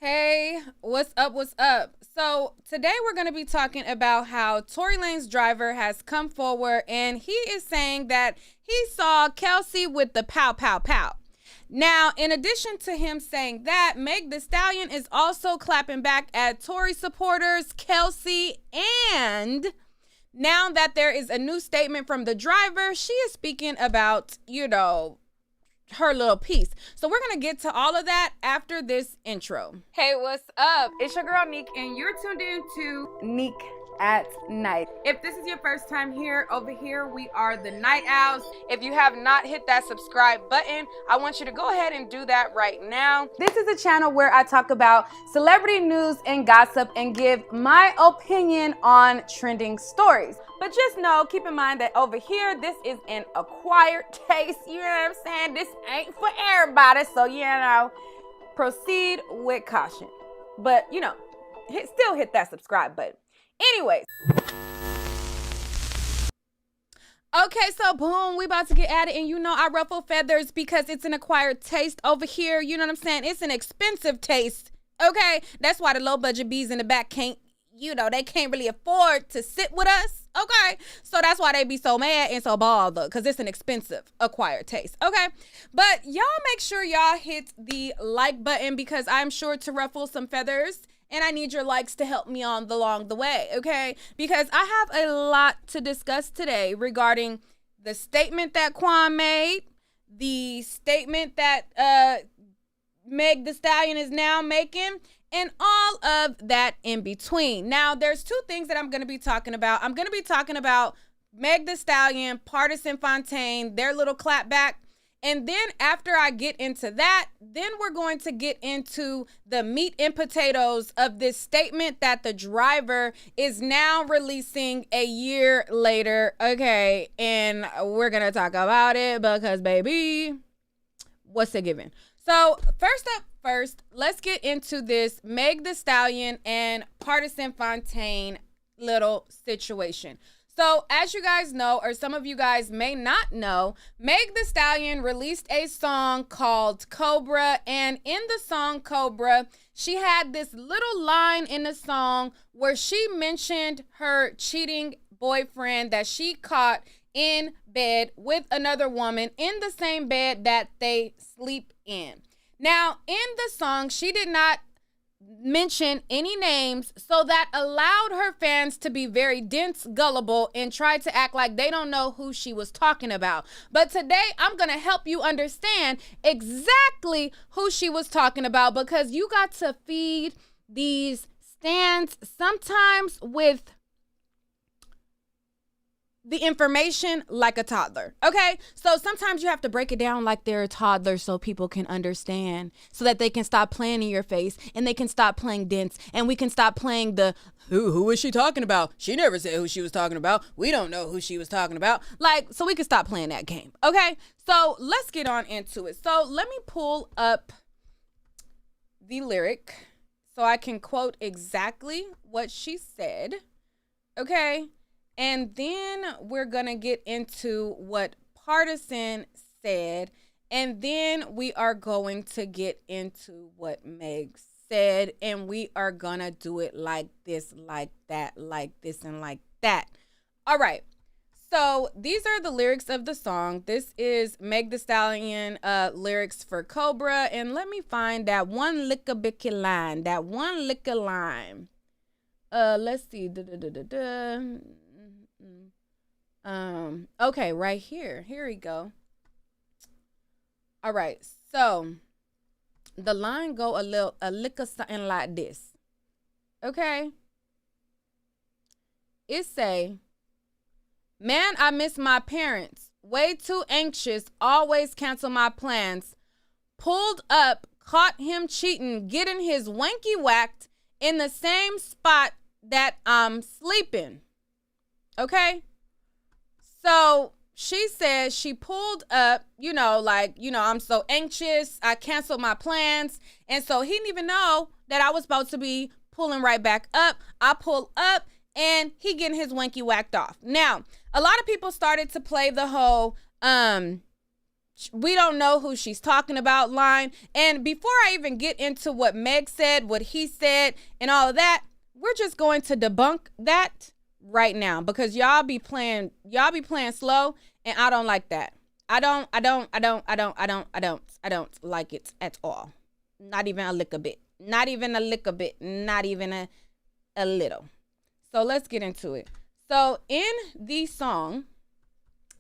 Hey, what's up? What's up? So, today we're going to be talking about how Tory Lanez's driver has come forward and he is saying that he saw Kelsey with the pow, pow, pow. Now, in addition to him saying that, Meg the Stallion is also clapping back at Tory supporters, Kelsey, and now that there is a new statement from the driver, she is speaking about, her little piece. So we're gonna get to all of that after this intro. Hey, what's up? It's your girl Neek, and you're tuned in to Neek at Night. If this is your first time here, over here we are the Night Owls. If you have not hit that subscribe button, I want you to go ahead and do that right now. This is a channel where I talk about celebrity news and gossip and give my opinion on trending stories. But just know, keep in mind that over here, this is an acquired taste. You know what I'm saying? This ain't for everybody. So, proceed with caution. But, still hit that subscribe button. Anyways. Okay, so boom, we about to get at it. And I ruffle feathers because it's an acquired taste over here. You know what I'm saying? It's an expensive taste. Okay, that's why the low budget bees in the back can't, they can't really afford to sit with us. Okay, so that's why they be so mad and so bothered, because it's an expensive acquired taste. Okay, but y'all make sure y'all hit the like button because I'm sure to ruffle some feathers. And I need your likes to help me on along the way, okay? Because I have a lot to discuss today regarding the statement that Quan made, the statement that Meg the Stallion is now making, and all of that in between. Now, there's two things that I'm going to be talking about. I'm going to be talking about Meg the Stallion, Partisan Fontaine, their little clapback. And then after I get into that, then we're going to get into the meat and potatoes of this statement that the driver is now releasing a year later. Okay, and we're going to talk about it because, baby, what's it giving? So first, let's get into this Meg the Stallion and Partisan Fontaine little situation. So as you guys know, or some of you guys may not know, Meg the Stallion released a song called Cobra. And in the song Cobra, she had this little line in the song where she mentioned her cheating boyfriend that she caught in bed with another woman in the same bed that they sleep in. Now, in the song, she did not mention any names, so that allowed her fans to be very dense, gullible, and try to act like they don't know who she was talking about. But today I'm gonna help you understand exactly who she was talking about, because you got to feed these stands sometimes with the information like a toddler. Okay, so sometimes you have to break it down like they're a toddler so people can understand, so that they can stop playing in your face and they can stop playing dense, and we can stop playing the who is she talking about? She never said who she was talking about. We don't know who she was talking about. So we can stop playing that game. Okay, so let's get on into it. So let me pull up the lyric so I can quote exactly what she said. Okay. And then we're going to get into what Partisan said. And then we are going to get into what Meg said. And we are going to do it like this, like that, like this, and like that. All right. So these are the lyrics of the song. This is Meg the Stallion lyrics for Cobra. And let me find that one lick-a-bicky line. That one lick-a line. Let's see. Okay, right here. Here we go. All right, so the line go a lick of something like this. Okay. It say, man, I miss my parents. Way too anxious, always cancel my plans. Pulled up, caught him cheating, getting his wanky whacked in the same spot that I'm sleeping. Okay. So she says she pulled up, I'm so anxious. I canceled my plans. And so he didn't even know that I was supposed to be pulling right back up. I pull up and he getting his wanky whacked off. Now, a lot of people started to play the whole, We don't know who she's talking about line. And before I even get into what Meg said, what he said, and all of that, we're just going to debunk that right now because y'all be playing slow, and I don't like that. I don't like it at all. Not even a little bit. Not even a little bit. Not even a little. So let's get into it. So in the song,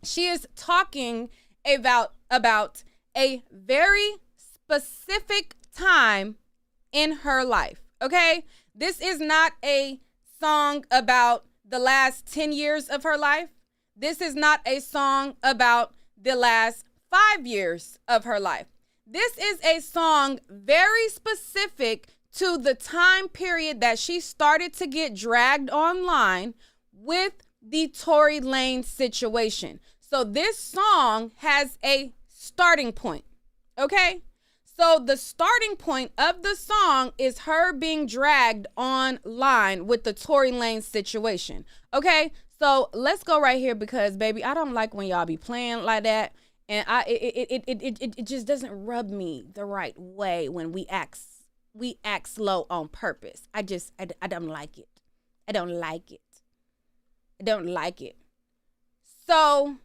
she is talking about a very specific time in her life, okay? This is not a song about the last 10 years of her life. This is not a song about the last 5 years of her life. This is a song very specific to the time period that she started to get dragged online with the Tory Lanez situation. So this song has a starting point, okay? So the starting point of the song is her being dragged online with the Tory Lanez situation, okay? So let's go right here because, baby, I don't like when y'all be playing like that, and it just doesn't rub me the right way when we act slow on purpose. I don't like it. I don't like it. I don't like it. So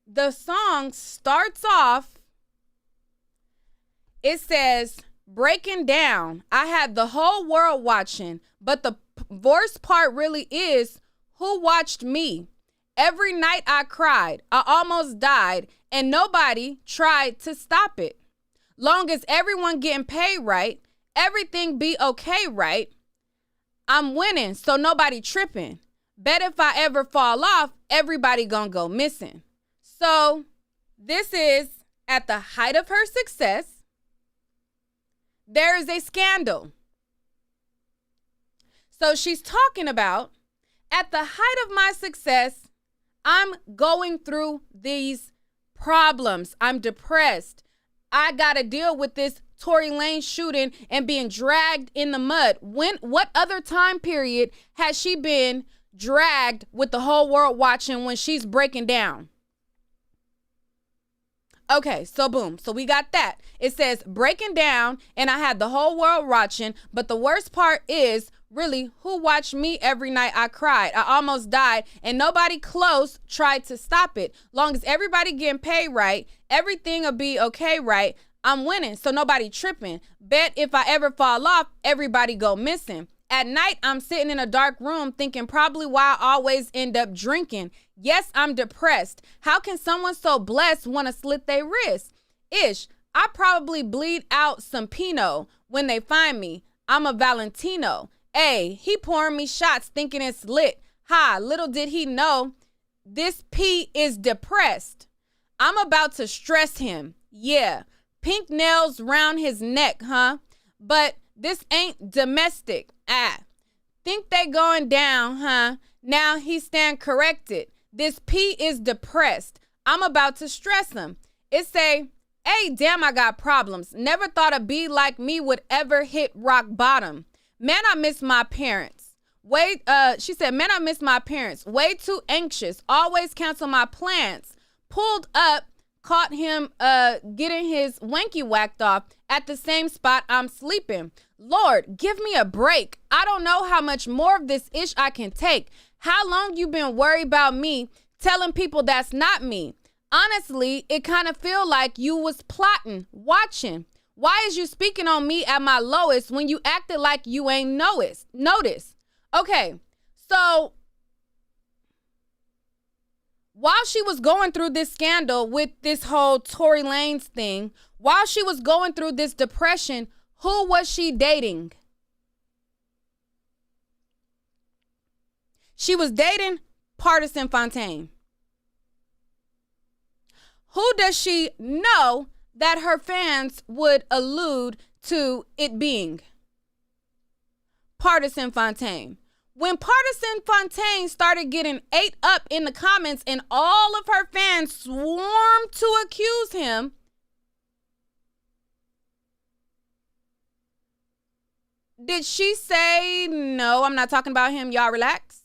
the song starts off, it says, breaking down. I had the whole world watching, but the worst part really is who watched me. Every night I cried. I almost died, and nobody tried to stop it. Long as everyone getting paid right, everything be okay, right? I'm winning, so nobody tripping. Bet if I ever fall off, everybody gonna go missing. So this is at the height of her success. There is a scandal. So she's talking about, at the height of my success, I'm going through these problems. I'm depressed. I got to deal with this Tory Lanez shooting and being dragged in the mud. What other time period has she been dragged with the whole world watching when she's breaking down? Okay, so boom. So we got that. It says breaking down, and I had the whole world watching, but the worst part is really who watched me every night I cried. I almost died, and nobody close tried to stop it. Long as everybody getting paid right, everything will be okay, right? I'm winning, so nobody tripping. Bet if I ever fall off, everybody go missing. At night, I'm sitting in a dark room thinking probably why I always end up drinking. Yes, I'm depressed. How can someone so blessed want to slit their wrist? Ish, I probably bleed out some Pinot when they find me. I'm a Valentino. Hey, he pouring me shots thinking it's lit. Ha, little did he know this P is depressed. I'm about to stress him. Yeah, pink nails round his neck, huh? But this ain't domestic. Think they going down, huh? Now he stand corrected. This P is depressed. I'm about to stress him. It say, hey, damn, I got problems. Never thought a B like me would ever hit rock bottom. Man, I miss my parents. She said, man, I miss my parents. Way too anxious. Always cancel my plans. Pulled up, caught him getting his wanky whacked off at the same spot I'm sleeping. Lord, give me a break. I don't know how much more of this ish I can take. How long you been worried about me telling people that's not me? Honestly, it kind of feel like you was plotting, watching. Why is you speaking on me at my lowest when you acted like you ain't noticed? Okay, so while she was going through this scandal with this whole Tory Lanez thing, while she was going through this depression, who was she dating? She was dating Partisan Fontaine. Who does she know that her fans would allude to it being? Partisan Fontaine. When Partisan Fontaine started getting ate up in the comments and all of her fans swarmed to accuse him, did she say, no, I'm not talking about him, y'all relax?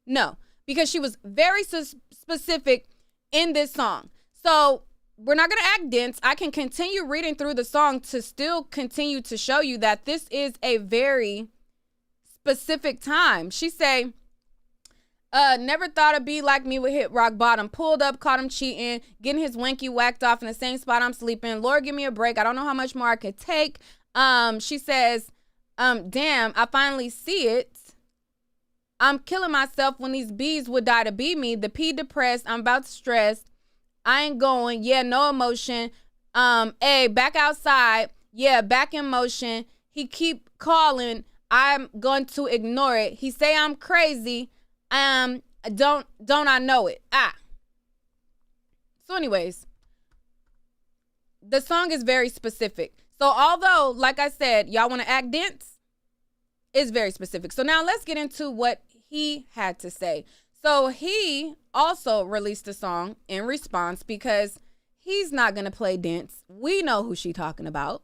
No, because she was very specific in this song. So we're not going to act dense. I can continue reading through the song to still continue to show you that this is a very specific time. She say, never thought a B like me would hit rock bottom. Pulled up, caught him cheating, getting his wanky whacked off in the same spot I'm sleeping. Lord, give me a break. I don't know how much more I could take. She says, damn, I finally see it. I'm killing myself when these B's would die to be me. The P depressed. I'm about to stress. I ain't going. Yeah, no emotion. A back outside. Yeah, back in motion. He keep calling. I'm going to ignore it. He say I'm crazy. Don't I know it? So anyways, the song is very specific. So although, like I said, y'all want to act dense, it's very specific. So now let's get into what he had to say. So he also released a song in response because he's not going to play dense. We know who she's talking about.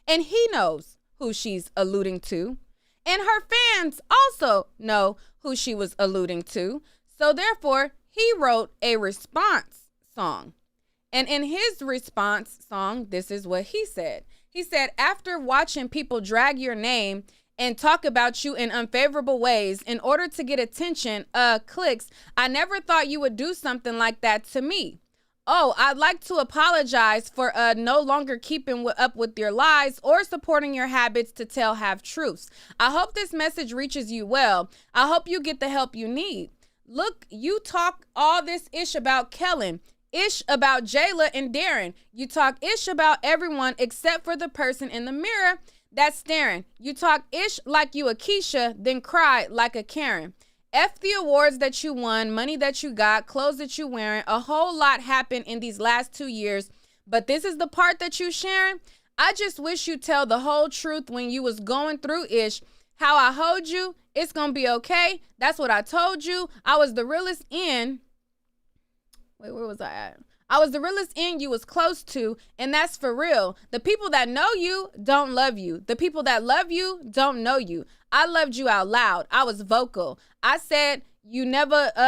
And he knows who she's alluding to. And her fans also know who she was alluding to. So therefore, he wrote a response song. And in his response song, this is what he said. He said, after watching people drag your name and talk about you in unfavorable ways in order to get attention, clicks, I never thought you would do something like that to me. Oh, I'd like to apologize for no longer keeping up with your lies or supporting your habits to tell half-truths. I hope this message reaches you well. I hope you get the help you need. Look, you talk all this ish about Kellen, ish about Jayla and Darren. You talk ish about everyone except for the person in the mirror that's staring. You talk ish like you a Keisha, then cry like a Karen. F the awards that you won, money that you got, clothes that you wearing. A whole lot happened in these last 2 years, but this is the part that you sharing. I just wish you tell the whole truth when you was going through ish. How I hold you, it's gonna be okay. That's what I told you. I was the realest in. Wait, where was I at? I was the realest in you was close to, and that's for real. The people that know you don't love you. The people that love you don't know you. I loved you out loud. I was vocal. I said, you never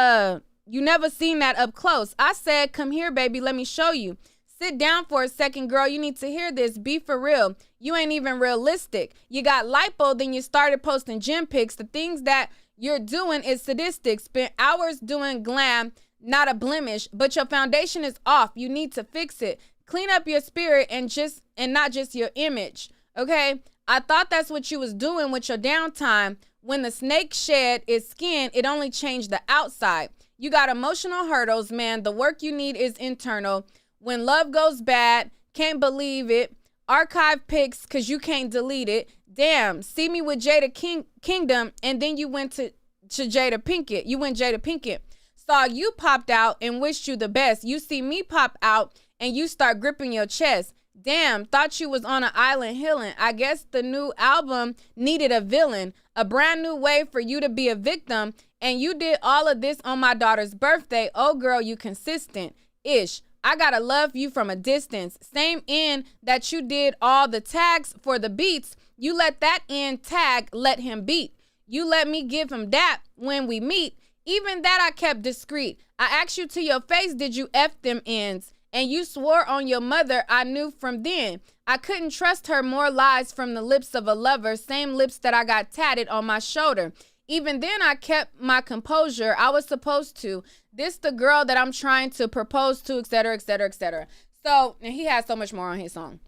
seen that up close. I said, come here, baby, let me show you. Sit down for a second, girl. You need to hear this. Be for real. You ain't even realistic. You got lipo, then you started posting gym pics. The things that you're doing is sadistic. Spent hours doing glam, not a blemish, but your foundation is off. You need to fix it. Clean up your spirit and not just your image. Okay? I thought that's what you was doing with your downtime. When the snake shed its skin, it only changed the outside. You got emotional hurdles, man. The work you need is internal. When love goes bad, can't believe it. Archive pics because you can't delete it. Damn, see me with Jada Kingdom, and then you went to Jada Pinkett. You went Jada Pinkett. Saw you popped out and wished you the best. You see me pop out and you start gripping your chest. Damn, thought you was on an island healing. I guess the new album needed a villain, a brand new way for you to be a victim. And you did all of this on my daughter's birthday. Oh, girl, you consistent. Ish. I gotta love you from a distance. Same end that you did all the tags for the beats. You let that end tag, let him beat. You let me give him that when we meet. Even that I kept discreet. I asked you to your face, did you F them ends? And you swore on your mother, I knew from then. I couldn't trust her, more lies from the lips of a lover, same lips that I got tatted on my shoulder. Even then I kept my composure, I was supposed to. This the girl that I'm trying to propose to, etc., etc., etc. So, and he has so much more on his song.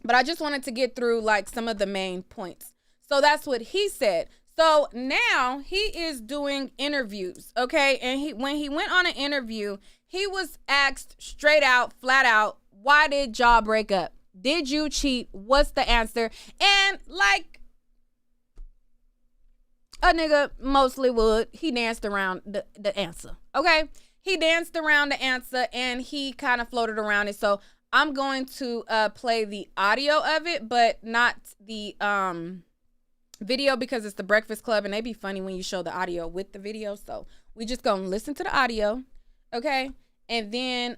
But I just wanted to get through like some of the main points. So that's what he said. So now he is doing interviews, okay? And when he went on an interview, he was asked straight out, flat out, why did y'all break up? Did you cheat? What's the answer? And like a nigga mostly would, he danced around the answer, okay? He danced around the answer and he kind of floated around it. So I'm going to play the audio of it, but not the video because it's the Breakfast Club and they be funny when you show the audio with the video. So we just gonna listen to the audio, okay? And then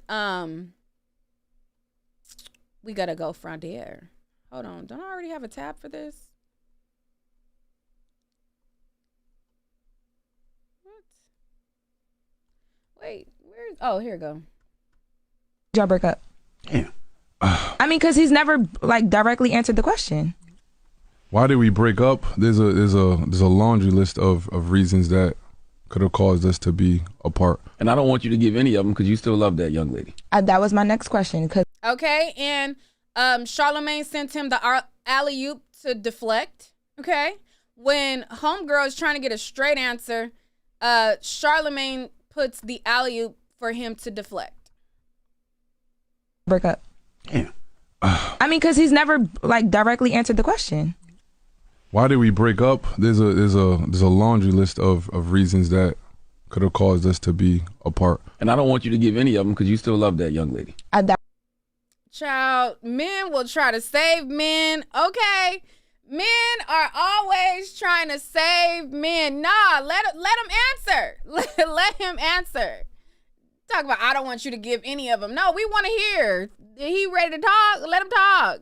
we gotta go from there. Hold on, don't I already have a tab for this? Wait, where's? Oh, here we go. Y'all break up? Damn. I mean, because he's never like directly answered the question. Why did we break up? There's a laundry list of reasons that could have caused us to be apart. And I don't want you to give any of them because you still love that young lady. That was my next question. Okay, and Charlamagne sent him the alley-oop to deflect. Okay, when homegirl is trying to get a straight answer, Charlamagne puts the alley-oop for him to deflect. Break up. Damn. I mean, because he's never like directly answered the question. Why did we break up? There's a laundry list of reasons that could have caused us to be apart. And I don't want you to give any of them because you still love that young lady. Child, men will try to save men. Okay, men are always trying to save men. Nah, let him answer. Let him answer. Talk about I don't want you to give any of them. No, we want to hear. He ready to talk? Let him talk.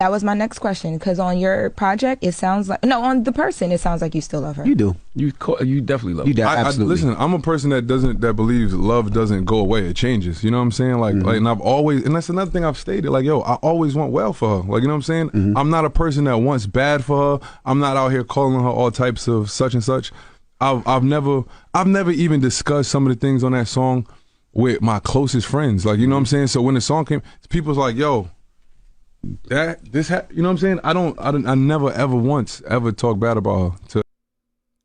That was my next question, because on your project, it sounds like, no, on the person, it sounds like you still love her. You do. You definitely love her. Absolutely. Listen, I'm a person that believes love doesn't go away. It changes. You know what I'm saying? Like, and I've always, and that's another thing I've stated. Like, yo, I always want well for her. Like, you know what I'm saying? I'm not a person that wants bad for her. I'm not out here calling her all types of such and such. I've never even discussed some of the things on that song with my closest friends. Like, you know what I'm saying? So when the song came, people's like, yo, you know what I'm saying? I never ever once ever talk bad about her.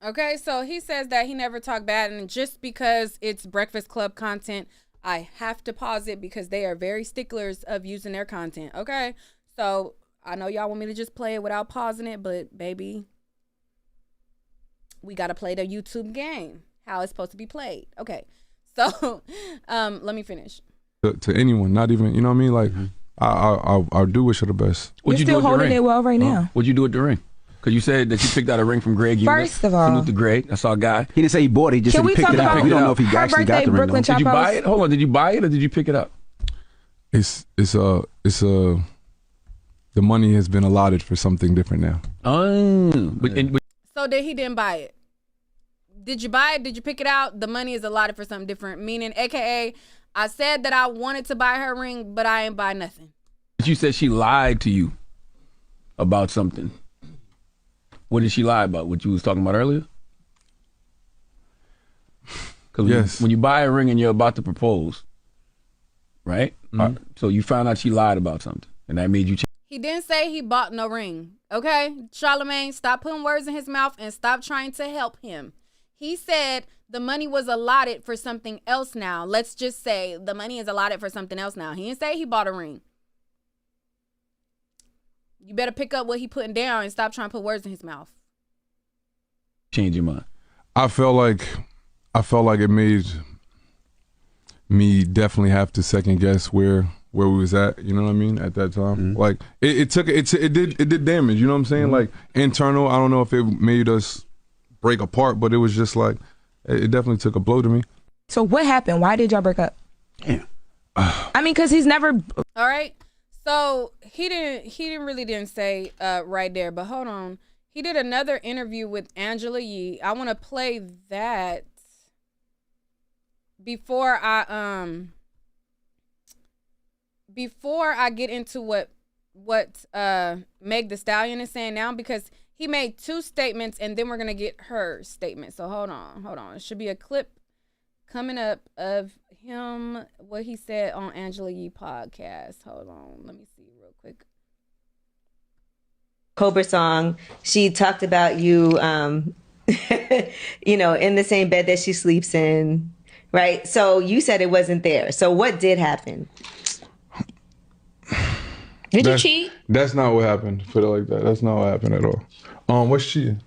Okay, so he says that he never talked bad, and just because it's Breakfast Club content, I have to pause it because they are very sticklers of using their content. Okay, so I know y'all want me to just play it without pausing it, but baby, we gotta play the YouTube game, how it's supposed to be played. Okay, so let me finish. To anyone, not even, you know what I mean? Like, I do wish her the best. You're still holding it well right now. What'd you do with the ring? Because you said that you picked out a ring from Greg. First of all, salute to Greg. I saw a guy. He didn't say he bought it. He just said he picked it up. We don't know if he actually got the ring. Did you buy it? Hold on. Did you buy it or did you pick it up? The money has been allotted for something different now. Oh. So he didn't buy it. Did you buy it? Did you pick it out? The money is allotted for something different. Meaning, AKA, I said that I wanted to buy her ring, but I ain't buy nothing. You said she lied to you about something. What did she lie about? What you was talking about earlier? Because when you buy a ring and you're about to propose, right? So you found out she lied about something, and that made you change. He didn't say he bought no ring, okay? Charlamagne, stop putting words in his mouth and stop trying to help him. He said the money was allotted for something else now. Let's just say the money is allotted for something else now. He didn't say he bought a ring. You better pick up what he putting down and stop trying to put words in his mouth. Change your mind. I felt like it made me definitely have to second guess where we was at. You know what I mean? At that time, like it did damage. You know what I'm saying? Like internal. I don't know if it made us break apart, but it was just like it definitely took a blow to me. So what happened? Why did y'all break up? Damn. I mean, because he's never. All right. So he didn't say right there, but hold on. He did another interview with Angela Yee. I want to play that before I get into what Meg the Stallion is saying now, because he made two statements and then we're gonna get her statement. So hold on. It should be a clip coming up of him, what he said on Angela Yee podcast. Hold on, let me see real quick. Cobra song, she talked about you, you know, in the same bed that she sleeps in, right? So you said it wasn't there. So what did happen? Did you cheat? That's not what happened. Put it like that. That's not what happened at all. What's cheating?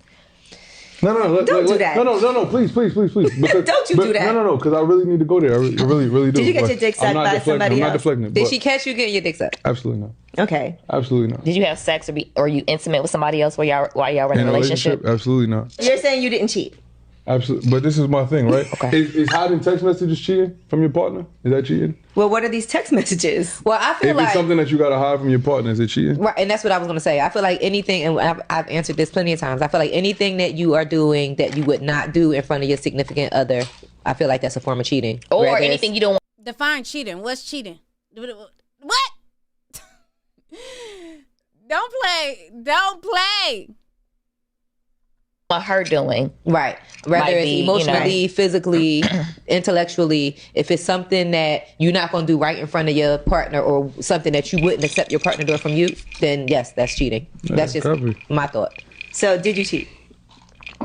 No. Don't do that. No. Please. Because, don't you do that. No. Because I really need to go there. I really do. Did you get your dick sucked by somebody else? I'm not deflecting. Did she catch you getting your dick sucked? Absolutely not. Okay. Absolutely not. Did you have sex or you intimate with somebody else while y'all were in a relationship? Absolutely not. You're saying you didn't cheat? Absolutely. But this is my thing, right? Okay. Is hiding text messages cheating from your partner? Is that cheating? Well, what are these text messages? Well, I feel if like it's something that you got to hide from your partner, is it cheating? right, and that's what I was going to say. I feel like anything, and I've answered this plenty of times. I feel like anything that you are doing that you would not do in front of your significant other I feel like that's a form of cheating. Or anything you don't want. Define cheating. What's cheating? What? Don't play. Her doing. Right. Whether it's emotionally, physically, intellectually, if it's something that you're not going to do right in front of your partner or something that you wouldn't accept your partner doing from you, then yes, that's cheating. Yeah, that's just my thought. So did you cheat?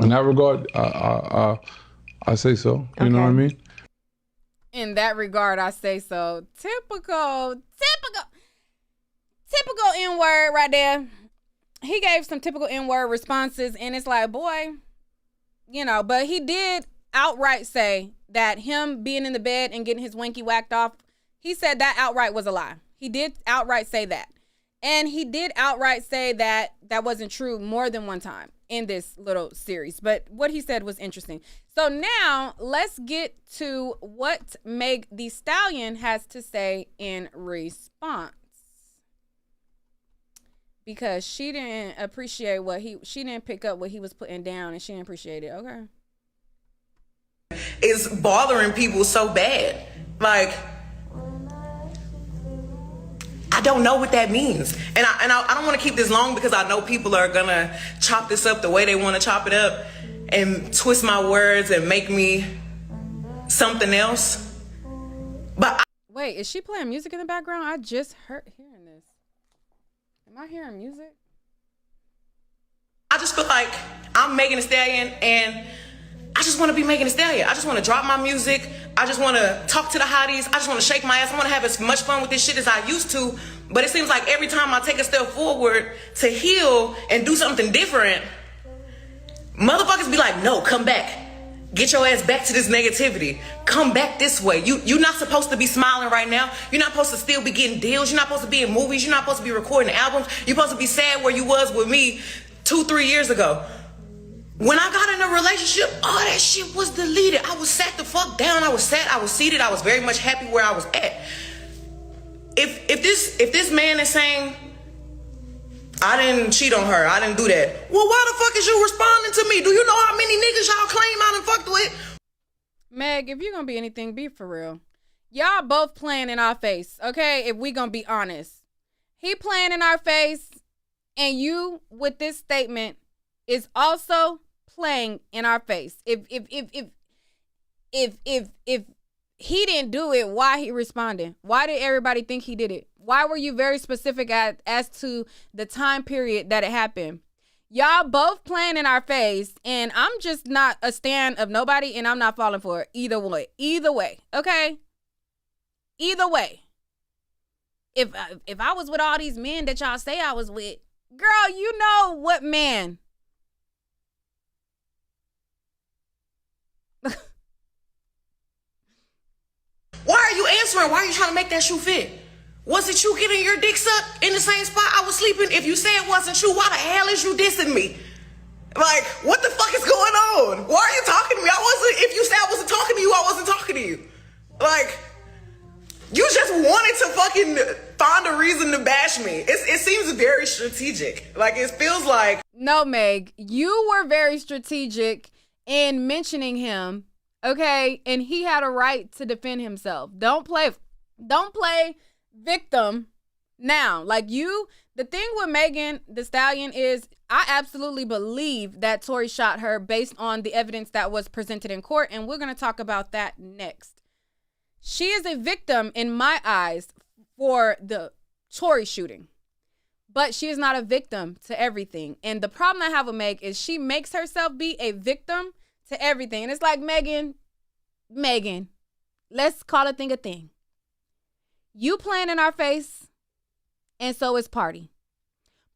In that regard, I say so. You know what I mean? In that regard, I say so. Typical N-word right there. He gave some typical N-word responses, and it's like, boy, but he did outright say that him being in the bed and getting his winky whacked off, he said that outright was a lie. He did outright say that. And he did outright say that that wasn't true more than one time in this little series. But what he said was interesting. So now let's get to what Meg the Stallion has to say in response. Because she didn't appreciate she didn't pick up what he was putting down, and she didn't appreciate it. Okay. It's bothering people so bad. Like, I don't know what that means. And I don't want to keep this long because I know people are going to chop this up the way they want to chop it up and twist my words and make me something else. But wait, is she playing music in the background? I just hearing this. Am I hearing music? I just feel like I'm Megan Thee Stallion, and I just want to be Megan Thee Stallion. I just want to drop my music. I just want to talk to the hotties. I just want to shake my ass. I want to have as much fun with this shit as I used to. But it seems like every time I take a step forward to heal and do something different, motherfuckers be like, no, come back. Get your ass back to this negativity. Come back this way. You're not supposed to be smiling right now. You're not supposed to still be getting deals. You're not supposed to be in movies. You're not supposed to be recording albums. You're supposed to be sad where you was with me 2-3 years ago. When I got in a relationship, all that shit was deleted. I was sat the fuck down. I was sat. I was seated. I was very much happy where I was at. If this man is saying, I didn't cheat on her, I didn't do that, well, why the fuck is you responding to me? Do you know how many niggas y'all claim I done fucked with? Meg, if you're gonna be anything, be for real. Y'all both playing in our face, okay? If we gonna be honest. He playing in our face, and you, with this statement, is also playing in our face. If he didn't do it, why he responding? Why did everybody think he did it? Why were you very specific as to the time period that it happened? Y'all both playing in our face, and I'm just not a stan of nobody, and I'm not falling for it either way. Either way, okay? Either way. If I was with all these men that y'all say I was with, girl, you know what man? Why are you answering? Why are you trying to make that shoe fit? Was it you getting your dick sucked in the same spot I was sleeping? If you say it wasn't true, why the hell is you dissing me? Like, what the fuck is going on? Why are you talking to me? If you said I wasn't talking to you, I wasn't talking to you. Like, you just wanted to fucking find a reason to bash me. It seems very strategic. Like, it feels like... No, Meg, you were very strategic in mentioning him, okay? And he had a right to defend himself. Don't play victim now. Like, the thing with Megan Thee Stallion is I absolutely believe that Tory shot her based on the evidence that was presented in court, and we're going to talk about that next. She is a victim in my eyes for the Tory shooting, but she is not a victim to everything. And the problem I have with Meg is she makes herself be a victim to everything. And it's like, Megan, let's call a thing a thing. You playing in our face, and so is Party.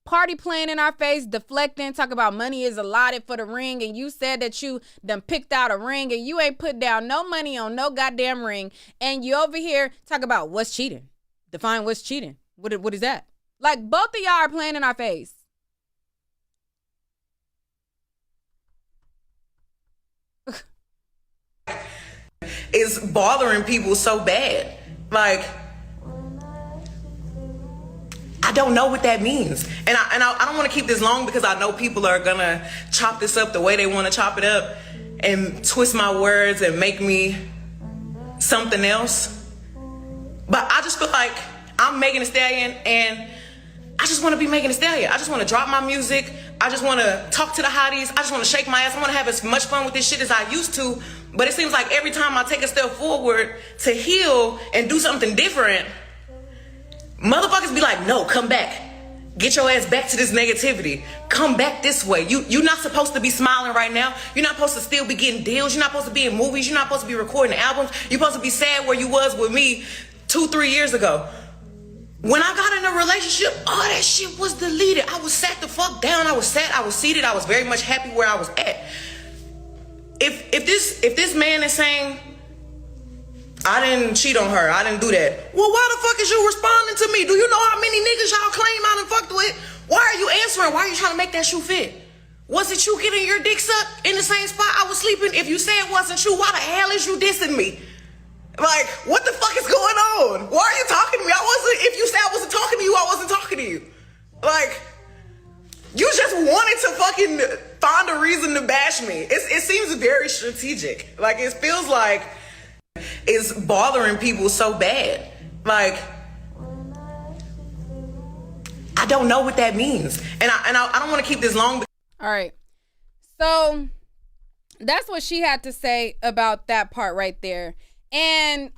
Party playing in our face, deflecting, talk about money is allotted for the ring, and you said that you done picked out a ring, and you ain't put down no money on no goddamn ring, and you over here talk about what's cheating. Define what's cheating. What is that? Like, both of y'all are playing in our face. It's bothering people so bad. Like, I don't know what that means. And I don't want to keep this long because I know people are going to chop this up the way they want to chop it up and twist my words and make me something else. But I just feel like I'm Megan Thee Stallion, and I just want to be Megan Thee Stallion. I just want to drop my music. I just want to talk to the hotties. I just want to shake my ass. I want to have as much fun with this shit as I used to. But it seems like every time I take a step forward to heal and do something different, motherfuckers be like, no, come back. Get your ass back to this negativity. Come back this way. You're not supposed to be smiling right now. You're not supposed to still be getting deals. You're not supposed to be in movies. You're not supposed to be recording albums. You're supposed to be sad where you was with me 2-3 years ago. When I got in a relationship, all that shit was deleted. I was sat the fuck down. I was sat. I was seated. I was very much happy where I was at. If this man is saying, I didn't cheat on her, I didn't do that, well, why the fuck is you responding to me? Do you know how many niggas y'all claim I done fucked with? Why are you answering? Why are you trying to make that shoe fit? Was it you getting your dick sucked in the same spot I was sleeping? If you say it wasn't you, why the hell is you dissing me? Like, what the fuck is going on? Why are you talking to me? If you said I wasn't talking to you, I wasn't talking to you. Like, you just wanted to fucking find a reason to bash me. It seems very strategic. Like, it feels like it's bothering people so bad. Like, I don't know what that means. And I don't want to keep this long. All right. So that's what she had to say about that part right there. And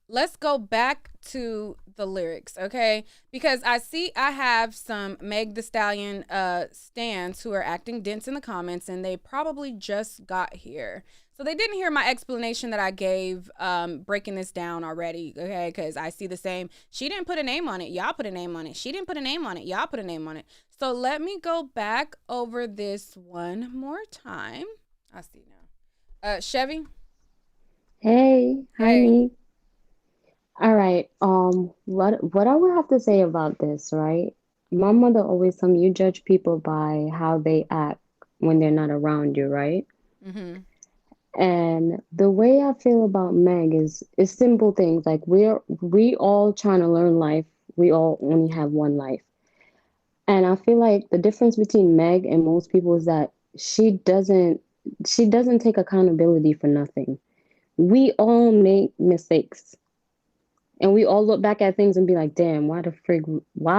let's go back to the lyrics, okay? Because I have some Meg Thee Stallion stans who are acting dense in the comments, and they probably just got here. So they didn't hear my explanation that I gave breaking this down already, okay? Because I see the same. She didn't put a name on it. Y'all put a name on it. She didn't put a name on it. Y'all put a name on it. So let me go back over this one more time. I see now. Chevy. Hey, honey. All right. What I would have to say about this, right? My mother always told me you judge people by how they act when they're not around you, right? Mm-hmm. And the way I feel about Meg is simple things. Like we all trying to learn life. We all only have one life. And I feel like the difference between Meg and most people is that she doesn't take accountability for nothing. We all make mistakes. And we all look back at things and be like, damn, why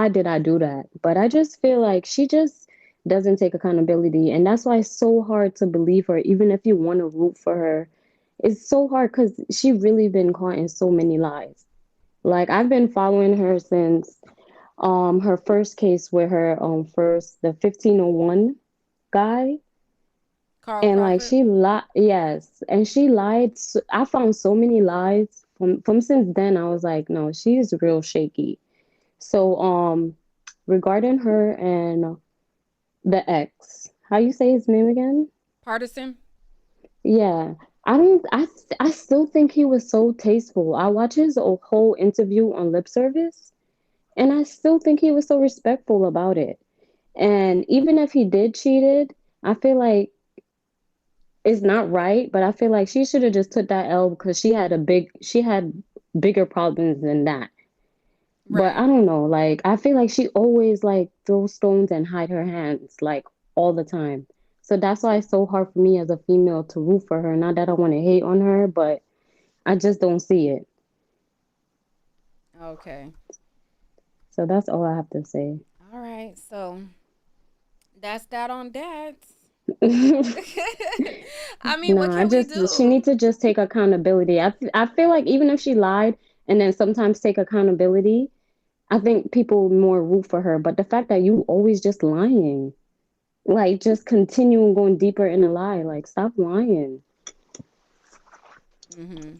did I do that? But I just feel like she just doesn't take accountability. And that's why it's so hard to believe her, even if you want to root for her. It's so hard because she really been caught in so many lies. Like, I've been following her since her first case with her the 1501 guy. Carl And Crawford. like she lied, yes, and she lied. I found so many lies from since then. I was like, no, she's real shaky. So regarding her and the ex, how you say his name again? Partisan. Yeah, I still think he was so tasteful. I watched his whole interview on Lip Service, and I still think he was so respectful about it. And even if he did cheated, I feel like it's not right, but I feel like she should have just took that L because she had bigger problems than that. Right. But I don't know, like I feel like she always like throws stones and hide her hands like all the time. So that's why it's so hard for me as a female to root for her. Not that I want to hate on her, but I just don't see it. Okay. So that's all I have to say. All right, so that's that on that. I mean, what can we do? She needs to just take accountability. I feel like even if she lied and then sometimes take accountability, I think people more root for her. But the fact that you always just lying, like just continuing going deeper in a lie, like stop lying. Mm-hmm.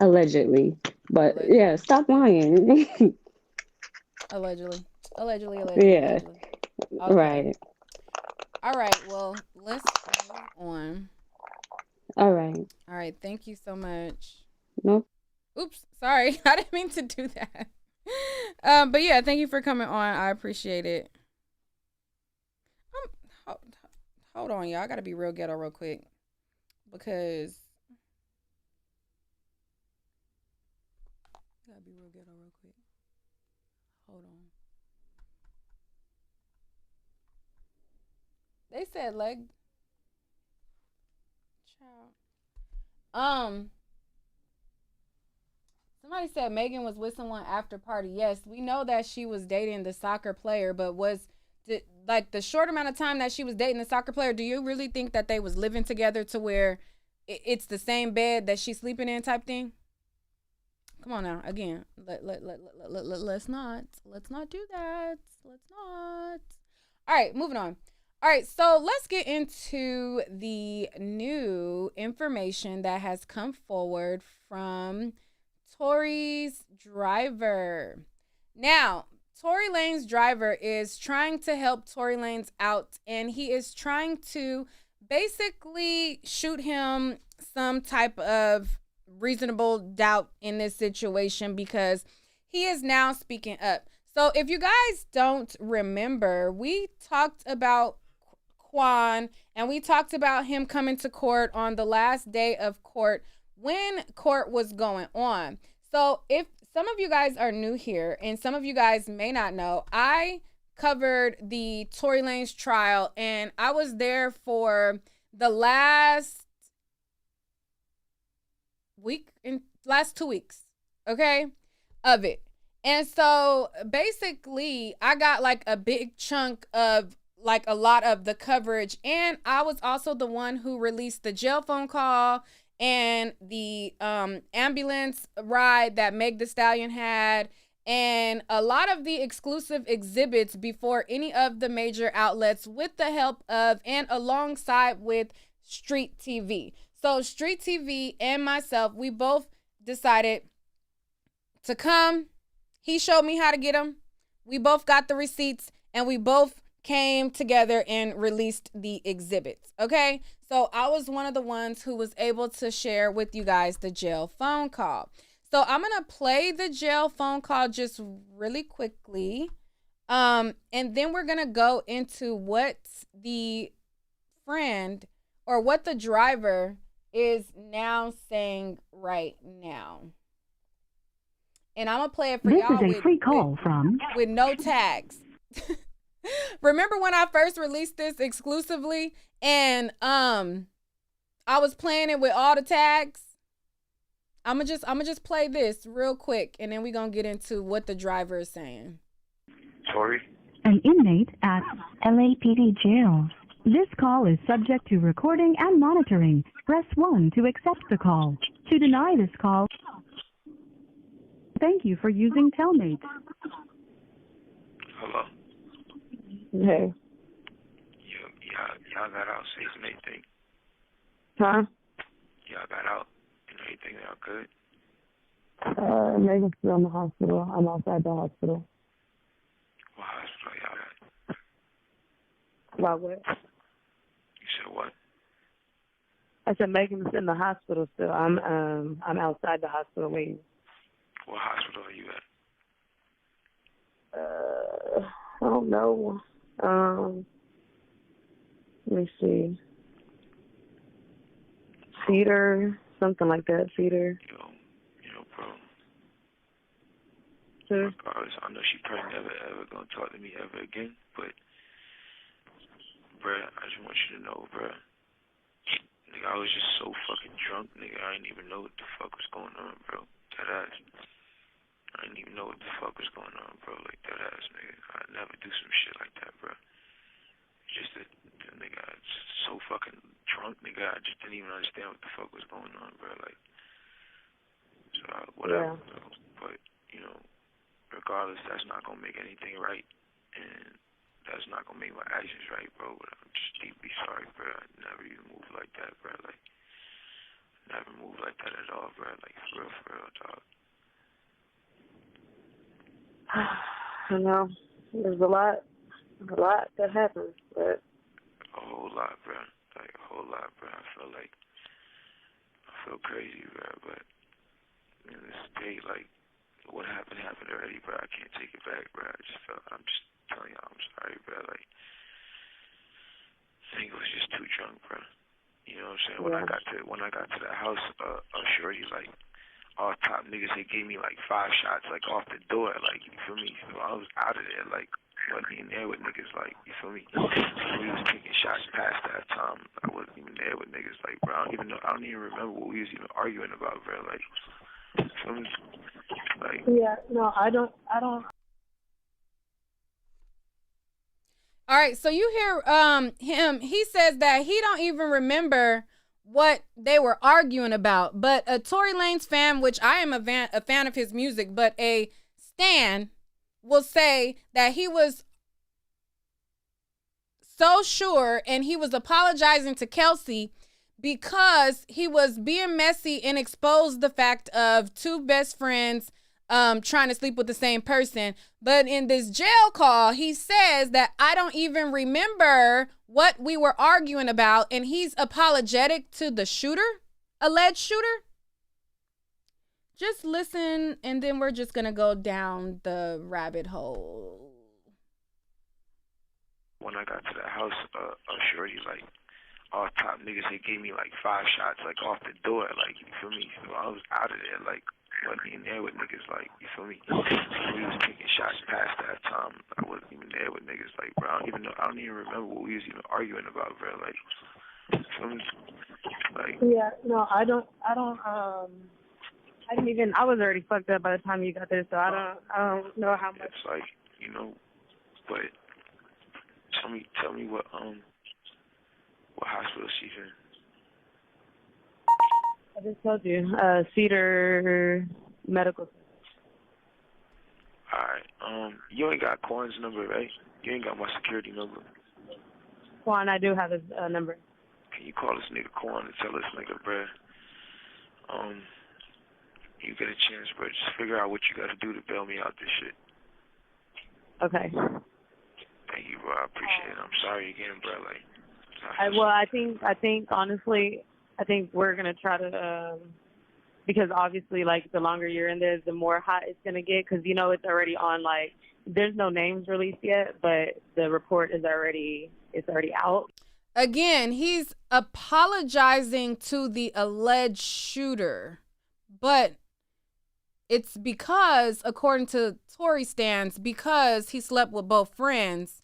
Allegedly. But yeah, stop lying. Allegedly. Yeah. Allegedly. Okay. Right. All right, well, let's move on. All right. Thank you so much. Nope. Oops, sorry. I didn't mean to do that. But yeah, thank you for coming on. I appreciate it. Hold on, y'all. I gotta be real ghetto real quick. Because hold on. They said leg. Somebody said Megan was with someone after party. Yes, we know that she was dating the soccer player, but like the short amount of time that she was dating the soccer player, do you really think that they was living together to where it's the same bed that she's sleeping in type thing? Come on now, again, let's not do that. Let's not. All right, moving on. All right, so let's get into the new information that has come forward from Tory's driver. Now, Tory Lanez driver is trying to help Tory Lanez out, and he is trying to basically shoot him some type of reasonable doubt in this situation because he is now speaking up. So if you guys don't remember, we talked about Quan and we talked about him coming to court on the last day of court when court was going on. So if some of you guys are new here and some of you guys may not know, I covered the Tory Lanez trial and I was there for the last 2 weeks, okay, of it. And so basically I got like a big chunk of like a lot of the coverage, and I was also the one who released the jail phone call and the ambulance ride that Meg Thee Stallion had, and a lot of the exclusive exhibits before any of the major outlets with the help of and alongside with Street TV. So Street TV and myself, we both decided to come. He showed me how to get them. We both got the receipts and we both came together and released the exhibits. Okay, so I was one of the ones who was able to share with you guys the jail phone call. So I'm gonna play the jail phone call just really quickly, and then we're gonna go into what the friend or what the driver is now saying right now. And I'm gonna play it for y'all. This is a free call with no tags. Remember when I first released this exclusively and I was playing it with all the tags? I'm gonna just play this real quick and then we're gonna get into what the driver is saying. Tory? An inmate at LAPD jail. This call is subject to recording and monitoring. Press 1 to accept the call. To deny this call, thank you for using Telmate. Hello? Hey. Y'all got out safe and everything? Huh? Y'all got out and everything, y'all good? Megan's still in the hospital. I'm outside the hospital. What hospital y'all at? About what? You said what? I said Megan's in the hospital still. I'm outside the hospital waiting. What hospital are you at? I don't know. Let me see. Cedar, something like that. Cedar. Yo, bro. Sure. Regardless, I know she probably never ever gonna talk to me ever again, but bruh, I just want you to know, bruh. Nigga, I was just so fucking drunk, nigga. I didn't even know what the fuck was going on, bro. That ass. I didn't even know what the fuck was going on, bro. Like, that ass, nigga. I'd never do some shit like that, bro. Just that, nigga, I was so fucking drunk, nigga. I just didn't even understand what the fuck was going on, bro. Like, so, whatever, yeah. bro. But, you know, regardless, that's not gonna make anything right. And that's not gonna make my actions right, bro. But I'm just deeply sorry, bro. I never even moved like that, bro. Like, never moved like that at all, bro. Like, for real, dog. I know. There's a lot that happens, but a whole lot, bro. Like, a whole lot, bro. I feel crazy, bro. But in this day, like, what happened already, bro. I can't take it back, bro. I'm just telling y'all, I'm sorry, bro. Like, I think it was just too drunk, bro. You know what I'm saying? Yeah. When I got to the house, shorty, like, all top niggas, they gave me like 5 shots, like, off the door, like, you feel me? So I was out of there, like, wasn't even there with niggas, like, you feel me? We was taking shots past that time. I wasn't even there with niggas, like, bro, I don't even remember what we was even arguing about, bro, like, you feel me? Like, yeah, no, I don't. All right, so you hear him. He says that he don't even remember what they were arguing about. But a Tory Lanez fan, which I am a fan of his music, but a stan will say that he was so sure and he was apologizing to Kelsey because he was being messy and exposed the fact of two best friends trying to sleep with the same person. But in this jail call, he says that I don't even remember what we were arguing about, and he's apologetic to the shooter, alleged shooter. Just listen, and then we're just gonna go down the rabbit hole. When I got to the house, shorty, like, all top niggas, they gave me like 5 shots, like, off the door, like, you feel me? So I was out of there, like, wasn't even there with niggas, like, you feel me? We was taking shots past that time. I wasn't even there with niggas, like, bro, I don't even remember what we was even arguing about, bro, like, you feel me? Like, yeah, no, I didn't even. I was already fucked up by the time you got there, so I don't know how much. It's like, you know, but tell me what hospital she's in. I just told you, Cedar Medical Center. Alright, you ain't got Quan's number, right? You ain't got my security number. Quan, I do have his number. Can you call this nigga Quan and tell this nigga, bruh, you get a chance, bro, just figure out what you gotta do to bail me out this shit. Okay. Thank you, bro, I appreciate it. I'm sorry again, bro, like. I think honestly, I think we're gonna try to, because obviously, like, the longer you're in there, the more hot it's gonna get, because you know it's already on, like, there's no names released yet, but the report is already out. Again, he's apologizing to the alleged shooter, but it's because, according to Tory stans, because he slept with both friends,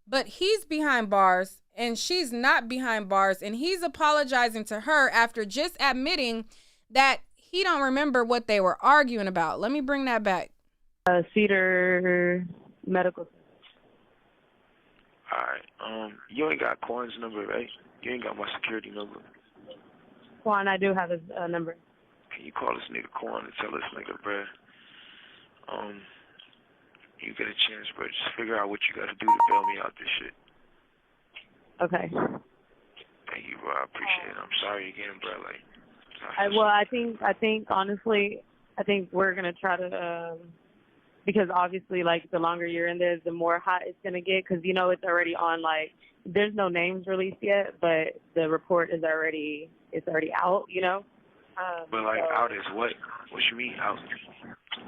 but he's behind bars and she's not behind bars, and he's apologizing to her after just admitting that he don't remember what they were arguing about. Let me bring that back. Cedar Medical Center. Alright, you ain't got Quan's number, right? You ain't got my security number. Quan, I do have his number. Can you call this nigga Quan and tell this nigga, bruh, you get a chance, bro, just figure out what you gotta do to bail me out this shit. Okay. Thank you, bro, I appreciate it. I'm sorry again, bro, like. I think honestly, I think we're gonna try to, because obviously, like, the longer you're in there, the more hot it's gonna get, because you know it's already on, like, there's no names released yet, but the report is already out, you know. But like, out is what? What you mean out?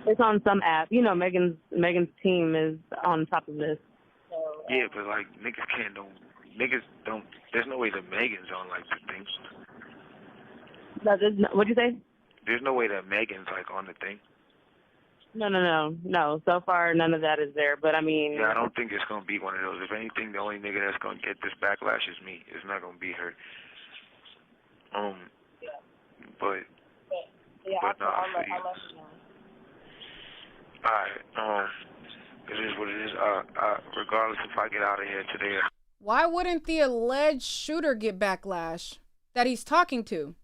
It's on some app. You know, Megan's team is on top of this. So, yeah, but like, niggas don't. There's no way that Megan's on, like, the thing. What'd you say? There's no way that Megan's, like, on the thing. No. So far, none of that is there. But I mean, yeah, I don't think it's gonna be one of those. If anything, the only nigga that's gonna get this backlash is me. It's not gonna be her. But no, I'll let you know. Alright, it is what it is. Regardless if I get out of here today. Why wouldn't the alleged shooter get backlash that he's talking to?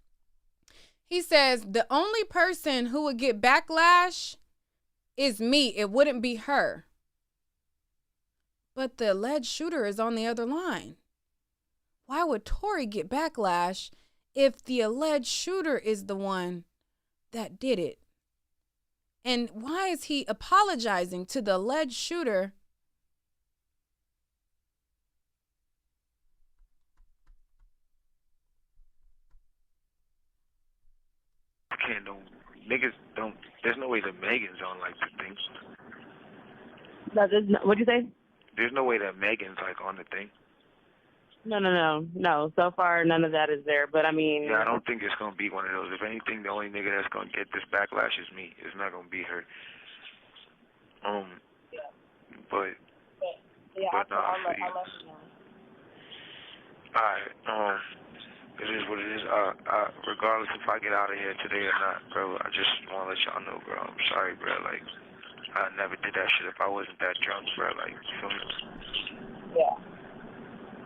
He says the only person who would get backlash is me. It wouldn't be her. But the alleged shooter is on the other line. Why would Tory get backlash if the alleged shooter is the one that did it? And why is he apologizing to the alleged shooter? Niggas don't. There's no way that Megan's on, like, the thing. What'd you say? There's no way that Megan's, like, on the thing. No. So far, none of that is there. But I mean, yeah, I don't think it's gonna be one of those. If anything, the only nigga that's gonna get this backlash is me. It's not gonna be her. But Yeah, But I'll for let you. you know. Alright, it is what it is. Regardless if I get out of here today or not, bro, I just want to let y'all know, bro. I'm sorry, bro. Like, I never did that shit if I wasn't that drunk, bro. Like, you feel me? Yeah.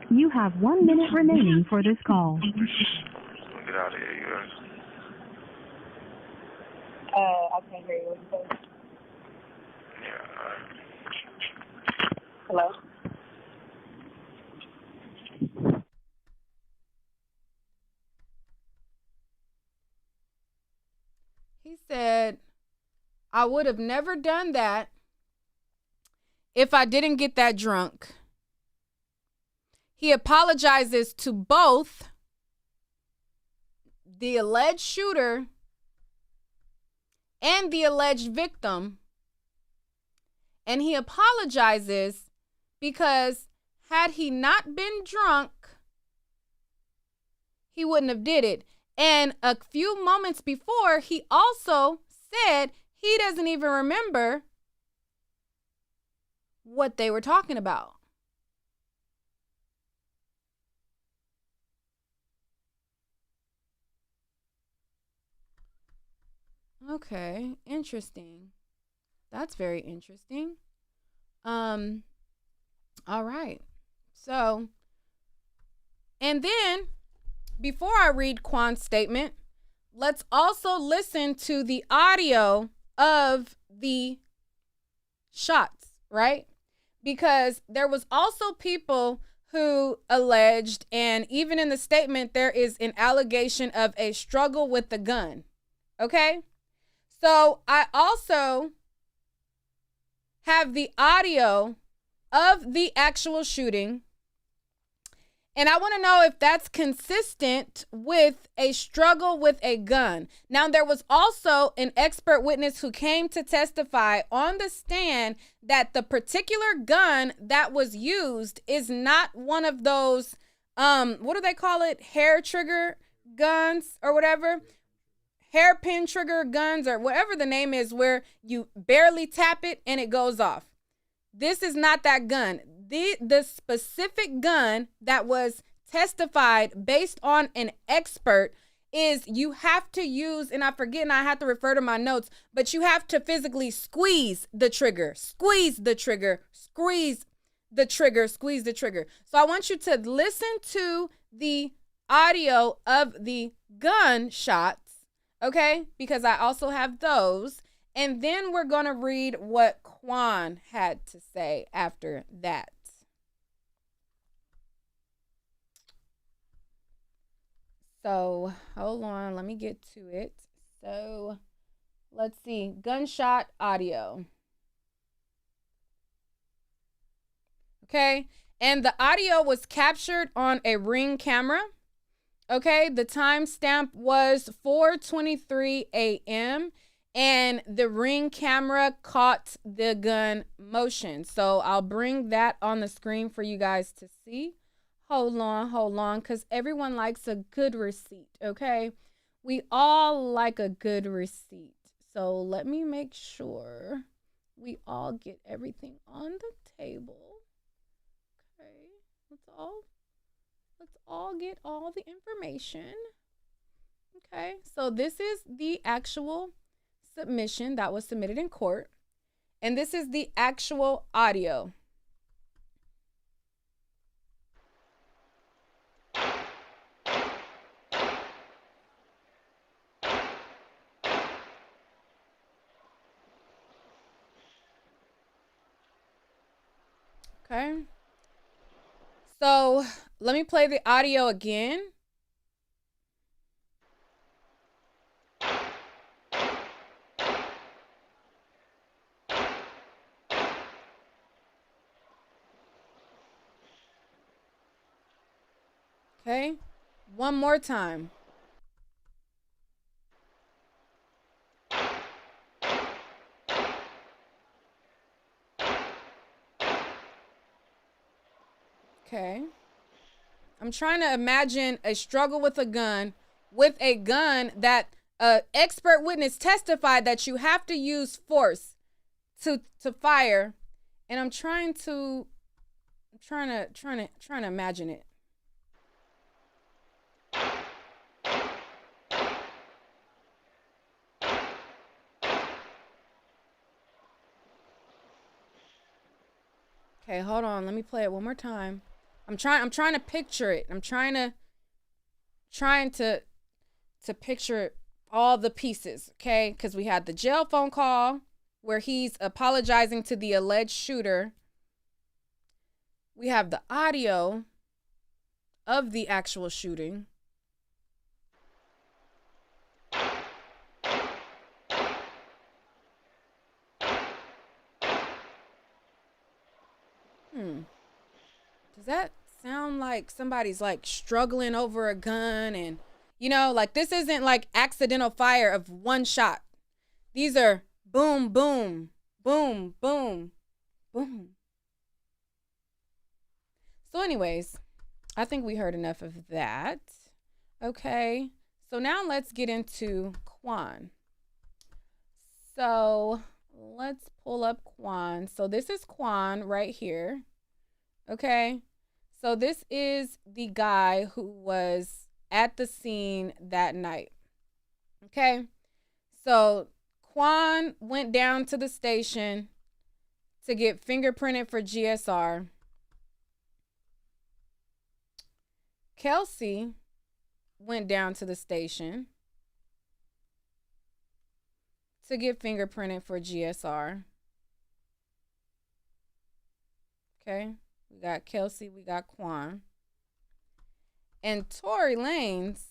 You have 1 minute remaining for this call. I'll get out of here, you heard? I can't hear you. What you say? Yeah, Hello? He said, I would have never done that if I didn't get that drunk. He apologizes to both the alleged shooter and the alleged victim. And he apologizes because had he not been drunk, he wouldn't have did it. And a few moments before, he also said he doesn't even remember what they were talking about. Okay, interesting. That's very interesting. All right. So, and then before I read Quan's statement, let's also listen to the audio of the shots, right? Because there was also people who alleged, and even in the statement, there is an allegation of a struggle with the gun. Okay? So I also have the audio of the actual shooting. And I want to know if that's consistent with a struggle with a gun. Now, there was also an expert witness who came to testify on the stand that the particular gun that was used is not one of those, what do they call it? Hair trigger guns or whatever. Hairpin trigger guns or whatever the name is, where you barely tap it and it goes off. This is not that gun. The specific gun that was testified based on an expert is you have to use, and I forget and I have to refer to my notes, but you have to physically squeeze the trigger, squeeze the trigger, squeeze the trigger, squeeze the trigger. So I want you to listen to the audio of the gunshots, okay? Because I also have those. And then we're going to read what Quan had to say after that. So, hold on. Let me get to it. So, let's see. Gunshot audio. Okay. And the audio was captured on a Ring camera. Okay. The timestamp was 4:23 a.m. And the Ring camera caught the gun motion. So I'll bring that on the screen for you guys to see. Hold on, because everyone likes a good receipt, okay? We all like a good receipt. So let me make sure we all get everything on the table. Okay, let's all get all the information. Okay, so this is the actual submission that was submitted in court, and this is the actual audio. Okay, so let me play the audio again. Okay, one more time. Okay. I'm trying to imagine a struggle with a gun that expert witness testified that you have to use force to fire. And I'm trying to trying to imagine it. Okay, hold on. Let me play it one more time. I'm trying to picture it. I'm trying to picture all the pieces, okay? Because we had the jail phone call where he's apologizing to the alleged shooter. We have the audio of the actual shooting. Does that sound like somebody's like struggling over a gun? And like this isn't like accidental fire of one shot. These are boom, boom, boom, boom, boom. So anyways, I think we heard enough of that. Okay, so now let's get into Quan. So let's pull up Quan. So this is Quan right here. Okay, so this is the guy who was at the scene that night. Okay, so Quan went down to the station to get fingerprinted for GSR. Kelsey went down to the station to get fingerprinted for GSR. Okay, we got Kelsey, we got Quan. And Tory Lanez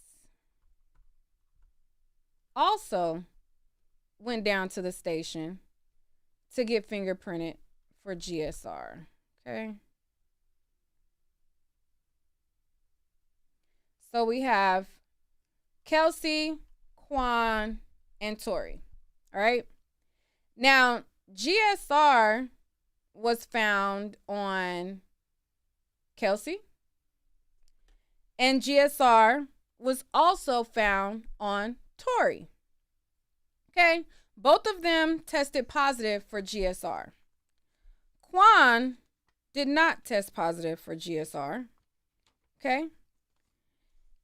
also went down to the station to get fingerprinted for GSR. Okay. So we have Kelsey, Quan, and Tory. All right. Now, GSR was found on Kelsey, and GSR was also found on Tory. Okay. Both of them tested positive for GSR. Quan did not test positive for GSR. Okay.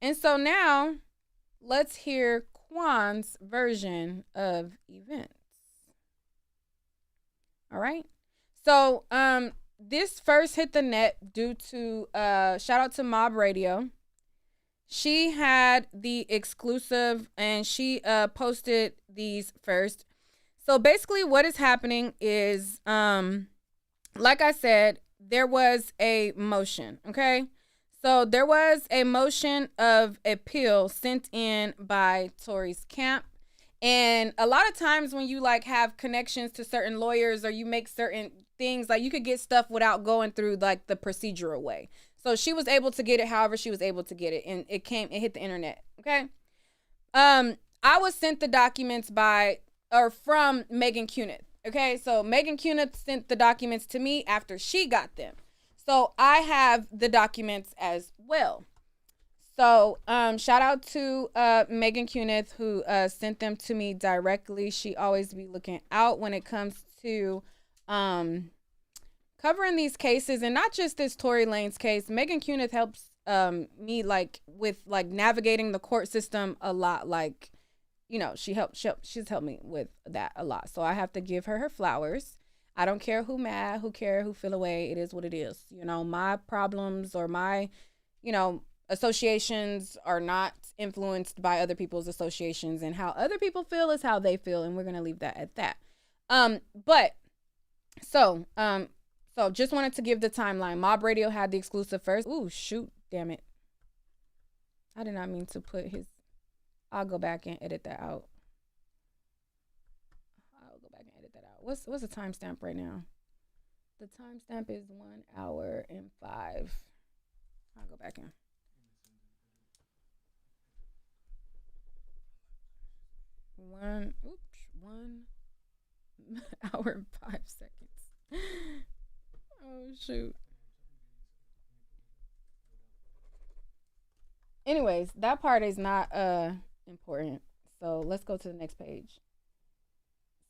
And so now let's hear Quan's version of events. All right. So this first hit the net due to shout out to Mob Radio. She had the exclusive and she posted these first. So basically what is happening is like I said, there was a motion, okay? So there was a motion of appeal sent in by Tory's camp. And a lot of times when you like have connections to certain lawyers or you make certain things, like you could get stuff without going through like the procedural way. So she was able to get it however she was able to get it. And it hit the internet. Okay. I was sent the documents from Megan Cunith. Okay. So Megan Cunith sent the documents to me after she got them. So I have the documents as well. So shout out to Megan Cunith who sent them to me directly. She always be looking out when it comes to covering these cases, and not just this Tory Lanez case. Megan Cunith helps me like with like navigating the court system a lot. Like, she's helped me with that a lot. So I have to give her flowers. I don't care who mad, who care, who feel away. It is what it is. My problems or my, associations are not influenced by other people's associations, and how other people feel is how they feel. And we're going to leave that at that. So just wanted to give the timeline. Mob Radio had the exclusive first. Ooh, shoot. Damn it. I did not mean to put his, I'll go back and edit that out. What's the timestamp right now? The timestamp is 1 hour and 5. I'll go back in. One hour and 5 seconds. Oh shoot. Anyways, that part is not important. So let's go to the next page.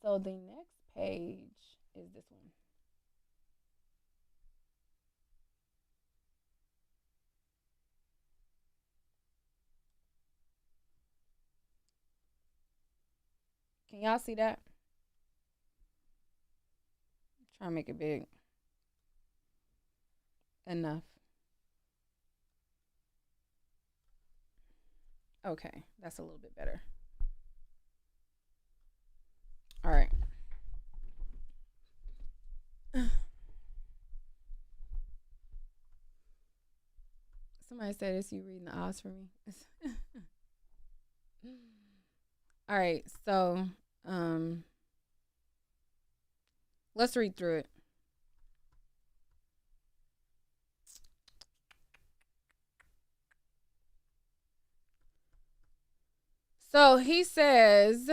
So the next page is this one. Can y'all see that? Try to make it big. Enough. Okay, that's a little bit better. All right. Somebody said it's you reading the odds for me. All right, so let's read through it. So he says,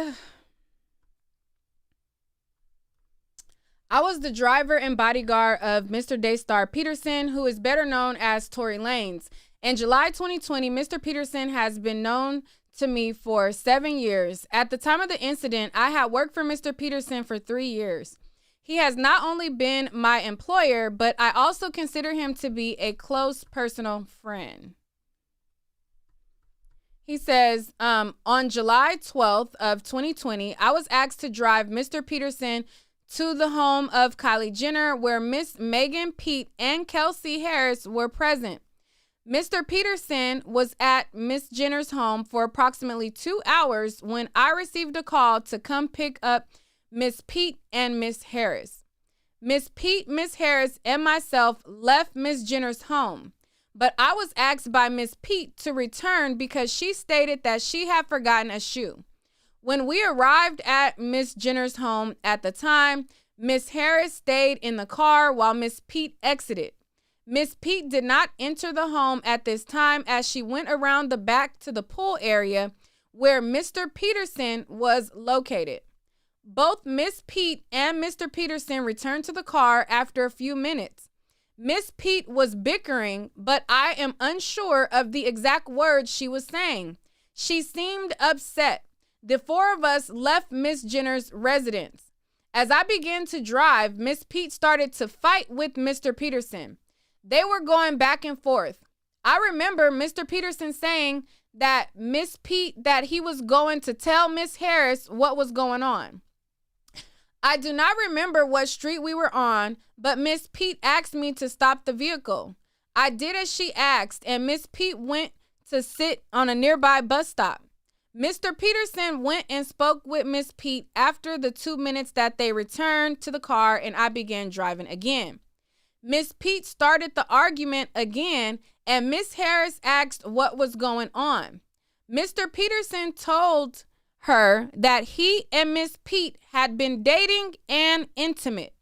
I was the driver and bodyguard of Mr. Daystar Peterson, who is better known as Tory Lanez. In July 2020, Mr. Peterson has been known to me for 7 years. At the time of the incident, I had worked for Mr. Peterson for 3 years. He has not only been my employer, but I also consider him to be a close personal friend. He says, on July 12th of 2020, I was asked to drive Mr. Peterson to the home of Kylie Jenner, where Miss Megan Pete and Kelsey Harris were present. Mr. Peterson was at Miss Jenner's home for approximately 2 hours when I received a call to come pick up Miss Pete and Miss Harris. Miss Pete, Miss Harris, and myself left Miss Jenner's home, but I was asked by Miss Pete to return because she stated that she had forgotten a shoe. When we arrived at Miss Jenner's home at the time, Miss Harris stayed in the car while Miss Pete exited. Miss Pete did not enter the home at this time as she went around the back to the pool area where Mr. Peterson was located. Both Miss Pete and Mr. Peterson returned to the car after a few minutes. Miss Pete was bickering, but I am unsure of the exact words she was saying. She seemed upset. The four of us left Miss Jenner's residence. As I began to drive, Miss Pete started to fight with Mr. Peterson. They were going back and forth. I remember Mr. Peterson saying that Miss Pete, that he was going to tell Miss Harris what was going on. I do not remember what street we were on, but Miss Pete asked me to stop the vehicle. I did as she asked, and Miss Pete went to sit on a nearby bus stop. Mr. Peterson went and spoke with Miss Pete after the 2 minutes that they returned to the car, and I began driving again. Miss Pete started the argument again, and Miss Harris asked what was going on. Mr. Peterson told her that he and Miss Pete had been dating and intimate.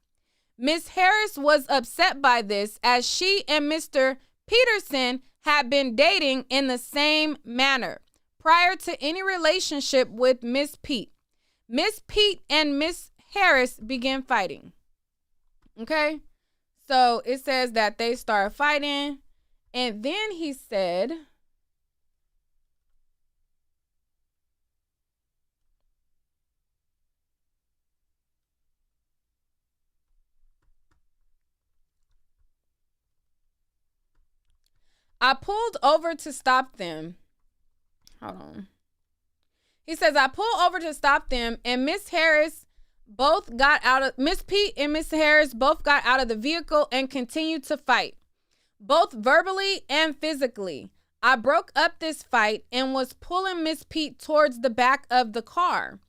Miss Harris was upset by this as she and Mr. Peterson had been dating in the same manner prior to any relationship with Miss Pete. Miss Pete and Miss Harris began fighting. Okay? So it says that they started fighting, and then he said, I pulled over to stop them. Hold on. He says, I pulled over to stop them, and Miss Harris both got out of, Miss Pete and Miss Harris both got out of the vehicle and continued to fight, both verbally and physically. I broke up this fight and was pulling Miss Pete towards the back of the car.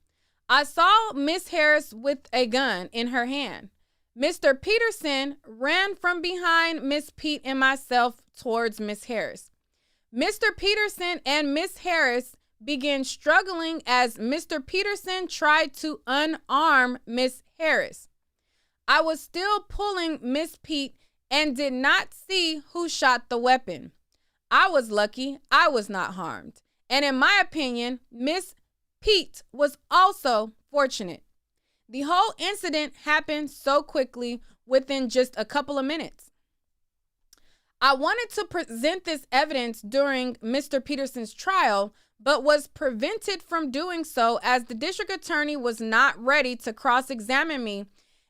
I saw Miss Harris with a gun in her hand. Mr. Peterson ran from behind Miss Pete and myself towards Miss Harris. Mr. Peterson and Miss Harris began struggling as Mr. Peterson tried to unarm Miss Harris. I was still pulling Miss Pete and did not see who shot the weapon. I was lucky I was not harmed. And in my opinion, Miss Pete was also fortunate. The whole incident happened so quickly within just a couple of minutes. I wanted to present this evidence during Mr. Peterson's trial, but was prevented from doing so as the district attorney was not ready to cross-examine me,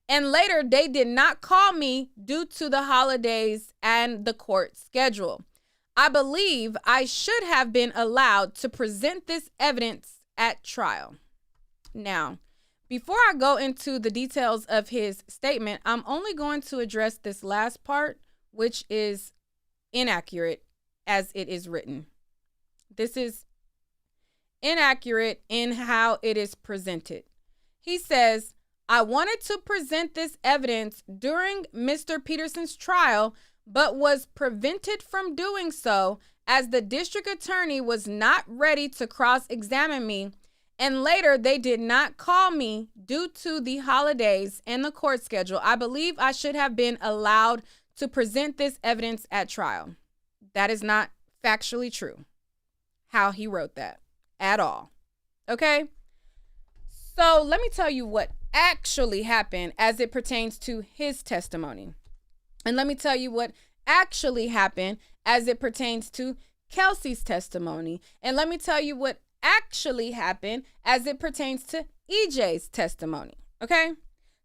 and later they did not call me due to the holidays and the court schedule. I believe I should have been allowed to present this evidence at trial. Now, Before I go into the details of his statement, I'm only going to address this last part, which is inaccurate as it is written. This is inaccurate in how it is presented. He says, I wanted to present this evidence during Mr. Peterson's trial, but was prevented from doing so as the district attorney was not ready to cross-examine me, and later they did not call me due to the holidays and the court schedule. I believe I should have been allowed to present this evidence at trial. That is not factually true, how he wrote that at all. Okay? So let me tell you what actually happened as it pertains to his testimony. And let me tell you what actually happened as it pertains to Kelsey's testimony. And let me tell you what actually happened as it pertains to EJ's testimony. Okay?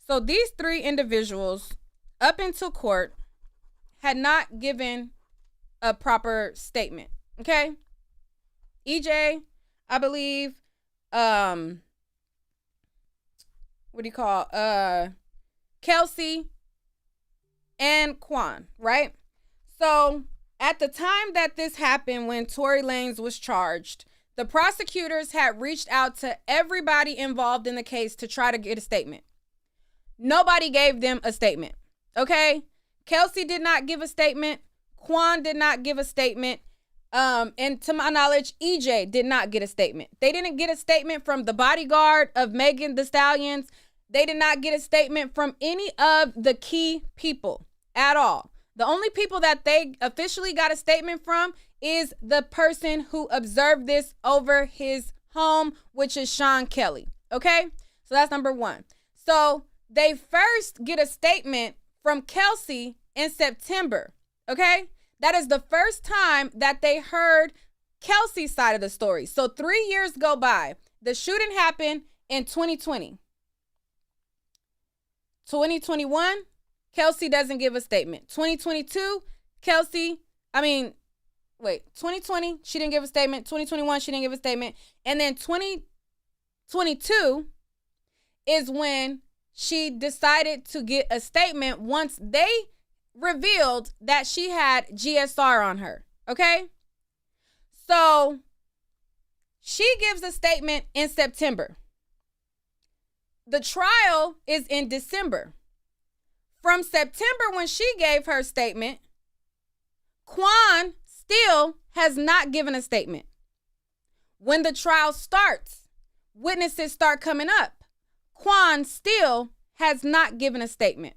So these three individuals up until court had not given a proper statement. Okay? EJ, I believe, Kelsey and Quan, right? So at the time that this happened, when Tory Lanez was charged, the prosecutors had reached out to everybody involved in the case to try to get a statement. Nobody gave them a statement, okay? Kelsey did not give a statement. Quan did not give a statement. And to my knowledge, EJ did not get a statement. They didn't get a statement from the bodyguard of Megan Thee Stallions. They did not get a statement from any of the key people at all. The only people that they officially got a statement from is the person who observed this over his home, which is Shawn Kelly. Okay? So that's number one. So they first get a statement from Kelsey in September. Okay? That is the first time that they heard Kelsey's side of the story. So 3 years go by. The shooting happened in 2020. 2021, Kelsey doesn't give a statement. 2022, 2020, she didn't give a statement. 2021, she didn't give a statement. And then 2022 is when she decided to get a statement once they revealed that she had GSR on her. Okay? So she gives a statement in September. The trial is in December. From September, when she gave her statement, Quan still has not given a statement. When the trial starts, witnesses start coming up. Quan still has not given a statement.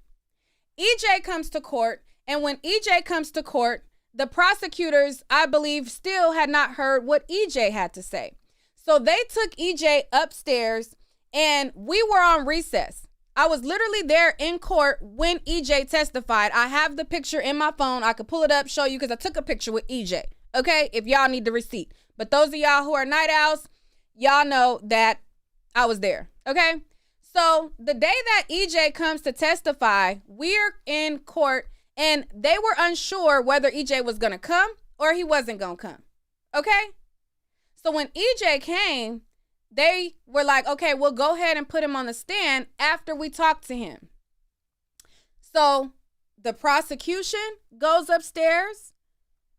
EJ comes to court, and when EJ comes to court, the prosecutors, I believe, still had not heard what EJ had to say. So they took EJ upstairs, and we were on recess. I was literally there in court when EJ testified. I have the picture in my phone. I could pull it up, show you, because I took a picture with EJ, okay, if y'all need the receipt. But those of y'all who are night owls, y'all know that I was there, okay? So the day that EJ comes to testify, we're in court, and they were unsure whether EJ was going to come or he wasn't going to come, okay? So when EJ came, they were like, okay, we'll go ahead and put him on the stand after we talk to him. So the prosecution goes upstairs,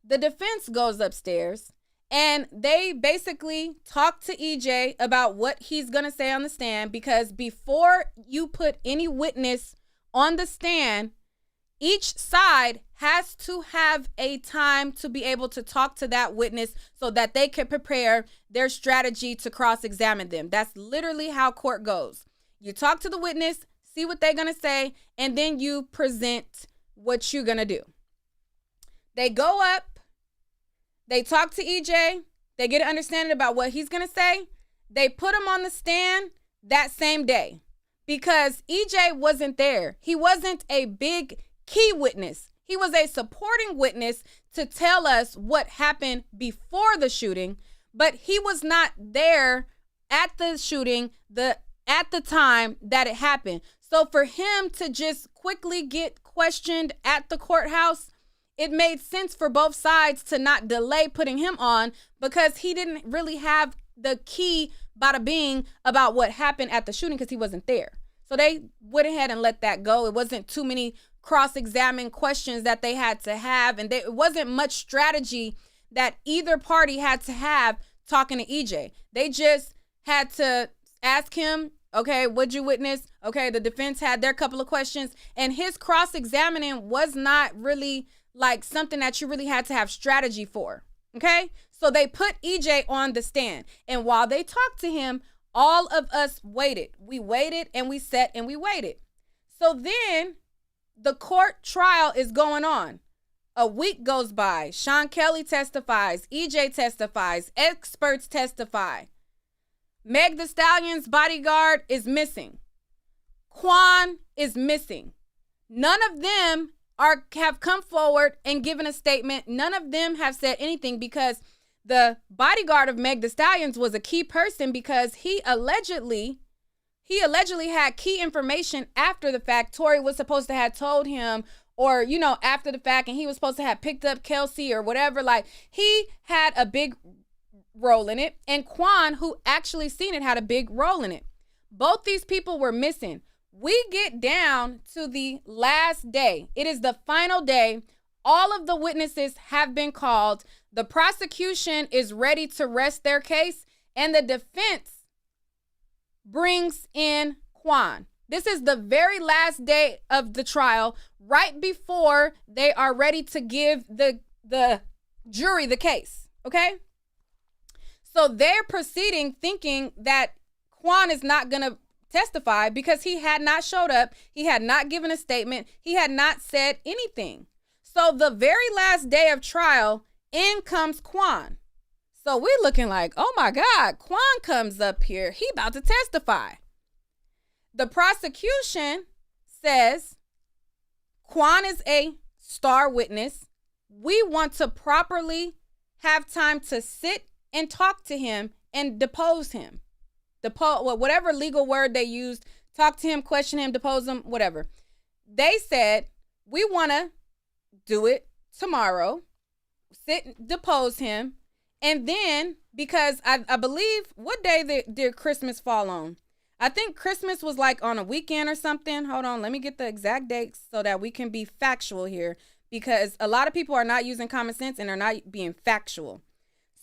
the defense goes upstairs, and they basically talk to EJ about what he's going to say on the stand, because before you put any witness on the stand, each side has to have a time to be able to talk to that witness so that they can prepare their strategy to cross-examine them. That's literally how court goes. You talk to the witness, see what they're going to say, and then you present what you're going to do. They go up, they talk to EJ, they get an understanding about what he's going to say. They put him on the stand that same day because EJ wasn't there. He wasn't a big key witness. He was a supporting witness to tell us what happened before the shooting, but he was not there at the shooting at the time that it happened. So for him to just quickly get questioned at the courthouse, it made sense for both sides to not delay putting him on because he didn't really have the key bada bing about what happened at the shooting because he wasn't there. So they went ahead and let that go. It wasn't too many cross-examine questions that they had to have, and it wasn't much strategy that either party had to have talking to EJ. They just had to ask him, okay, what'd you witness? Okay, the defense had their couple of questions, and his cross-examining was not really like something that you really had to have strategy for, okay? So they put EJ on the stand, and while they talked to him, all of us waited. We waited, and we sat, and we waited. So then the court trial is going on. A week goes by. Shawn Kelly testifies. EJ testifies. Experts testify. Meg Thee Stallion's bodyguard is missing. Quan is missing. None of them have come forward and given a statement. None of them have said anything because the bodyguard of Meg Thee Stallion was a key person because he allegedly had key information after the fact. Tory was supposed to have told him, or, you know, after the fact, and he was supposed to have picked up Kelsey or whatever. Like, he had a big role in it, and Quan, who actually seen it, had a big role in it. Both these people were missing. We get down to the last day. It is the final day. All of the witnesses have been called. The prosecution is ready to rest their case, and the defense brings in Quan. This is the very last day of the trial, right before they are ready to give the jury the case, okay? So they're proceeding thinking that Quan is not going to testify because he had not showed up. He had not given a statement. He had not said anything. So the very last day of trial, in comes Quan. So we're looking like, oh my God, Quan comes up here. He about to testify. The prosecution says Quan is a star witness. We want to properly have time to sit and talk to him and depose him. Whatever legal word they used, talk to him, question him, depose him, whatever. They said, we want to do it tomorrow, sit, depose him, and then, because I believe, what day did Christmas fall on? I think Christmas was like on a weekend or something. Hold on, let me get the exact dates so that we can be factual here, because a lot of people are not using common sense and are not being factual.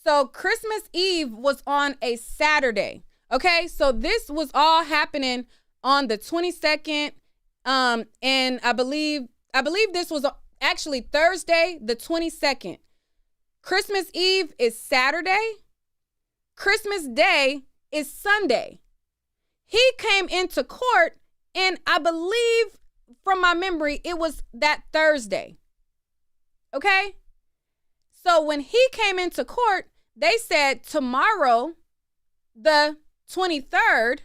So Christmas Eve was on a Saturday. Okay, so this was all happening on the 22nd, and I believe this was actually Thursday, the 22nd. Christmas Eve is Saturday. Christmas Day is Sunday. He came into court, and I believe, from my memory, it was that Thursday. Okay? So when he came into court, they said tomorrow, the 23rd,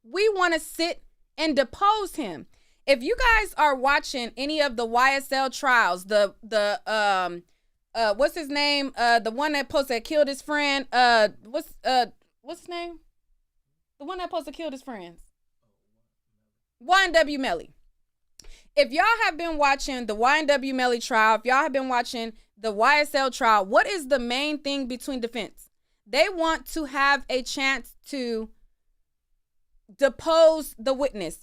we want to sit and depose him. If you guys are watching any of the YSL trials, what's his name? The one that supposed to have killed his friend. What's his name? The one that supposed to kill his friends. Y&W Melly. If y'all have been watching the Y&W Melly trial, if y'all have been watching the YSL trial, what is the main thing between defense? They want to have a chance to depose the witness.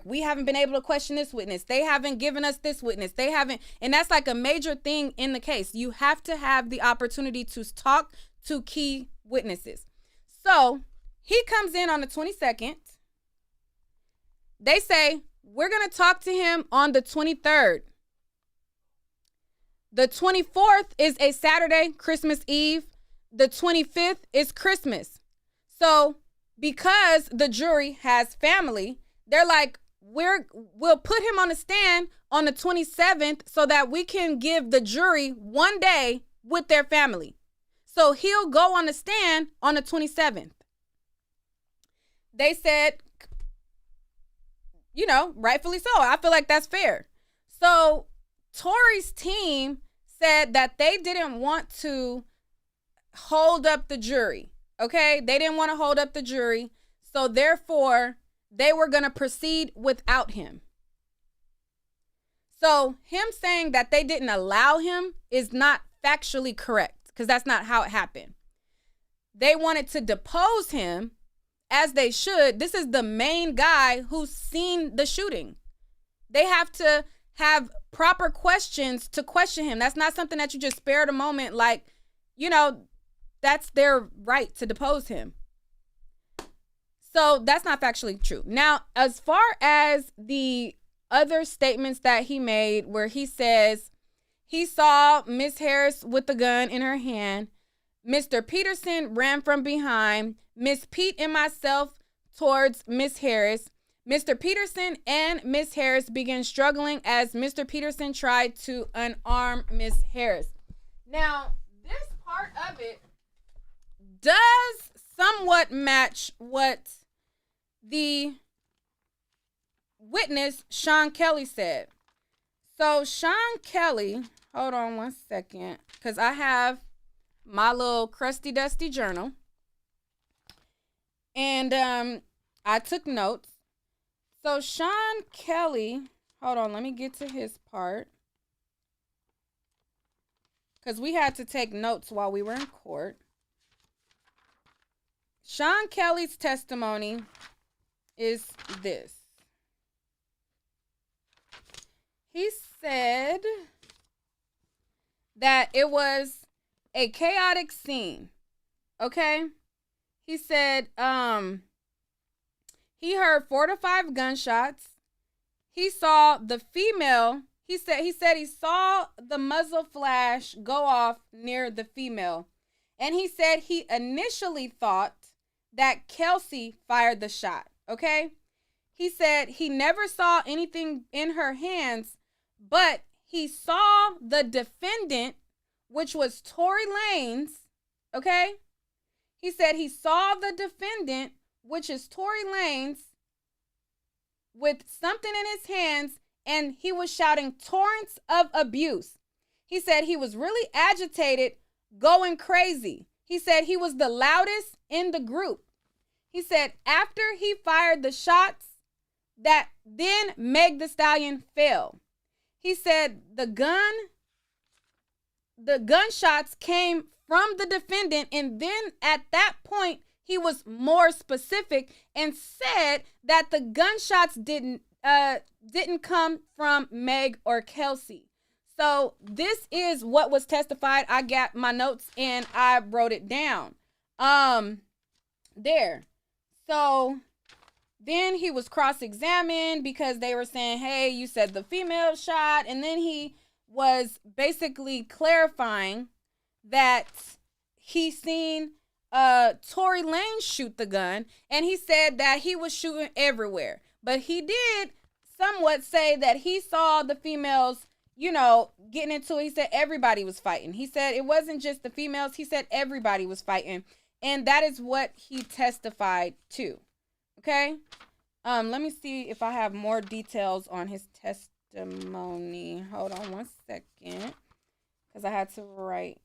We haven't been able to question this witness. They haven't given us this witness. They haven't, and that's like a major thing in the case. You have to have the opportunity to talk to key witnesses. So he comes in on the 22nd. They say, we're going to talk to him on the 23rd. The 24th is a Saturday, Christmas Eve. The 25th is Christmas. So because the jury has family, they're like, we'll put him on the stand on the 27th so that we can give the jury one day with their family. So he'll go on the stand on the 27th. They said, rightfully so. I feel like that's fair. So Tory's team said that they didn't want to hold up the jury. Okay? They didn't want to hold up the jury. So therefore, they were going to proceed without him. So him saying that they didn't allow him is not factually correct, because that's not how it happened. They wanted to depose him, as they should. This is the main guy who's seen the shooting. They have to have proper questions to question him. That's not something that you just spare at a moment. Like, you know, that's their right to depose him. So that's not factually true. Now, as far as the other statements that he made where he says he saw Miss Harris with the gun in her hand, Mr. Peterson ran from behind, Miss Pete and myself towards Miss Harris. Mr. Peterson and Miss Harris began struggling as Mr. Peterson tried to unarm Miss Harris. Now, this part of it does somewhat match what the witness, Shawn Kelly, said. So Shawn Kelly, hold on one second, because I have my little crusty dusty journal. And I took notes. So Shawn Kelly, hold on, let me get to his part. Because we had to take notes while we were in court. Shawn Kelly's testimony is this. He said that it was a chaotic scene. Okay? He said he heard 4 to 5 gunshots. He saw the female. He said he saw the muzzle flash go off near the female. And he said he initially thought that Kelsey fired the shot. Okay? He said he never saw anything in her hands, but he saw the defendant, which was Tory Lanez. Okay? He said he saw the defendant, which is Tory Lanez, with something in his hands, and he was shouting torrents of abuse. He said he was really agitated, going crazy. He said he was the loudest in the group. He said after he fired the shots, that then Meg the Stallion fell. He said the gunshots came from the defendant, and then at that point, he was more specific and said that the gunshots didn't come from Meg or Kelsey. So this is what was testified. I got my notes and I wrote it down. There. So then he was cross-examined because they were saying, hey, you said the female shot. And then he was basically clarifying that he seen Tory Lanez shoot the gun, and he said that he was shooting everywhere. But he did somewhat say that he saw the females, you know, getting into it. He said everybody was fighting. He said it wasn't just the females. He said everybody was fighting. And that is what he testified to. Okay? Let me see if I have more details on his testimony. Hold on one second, because I had to write,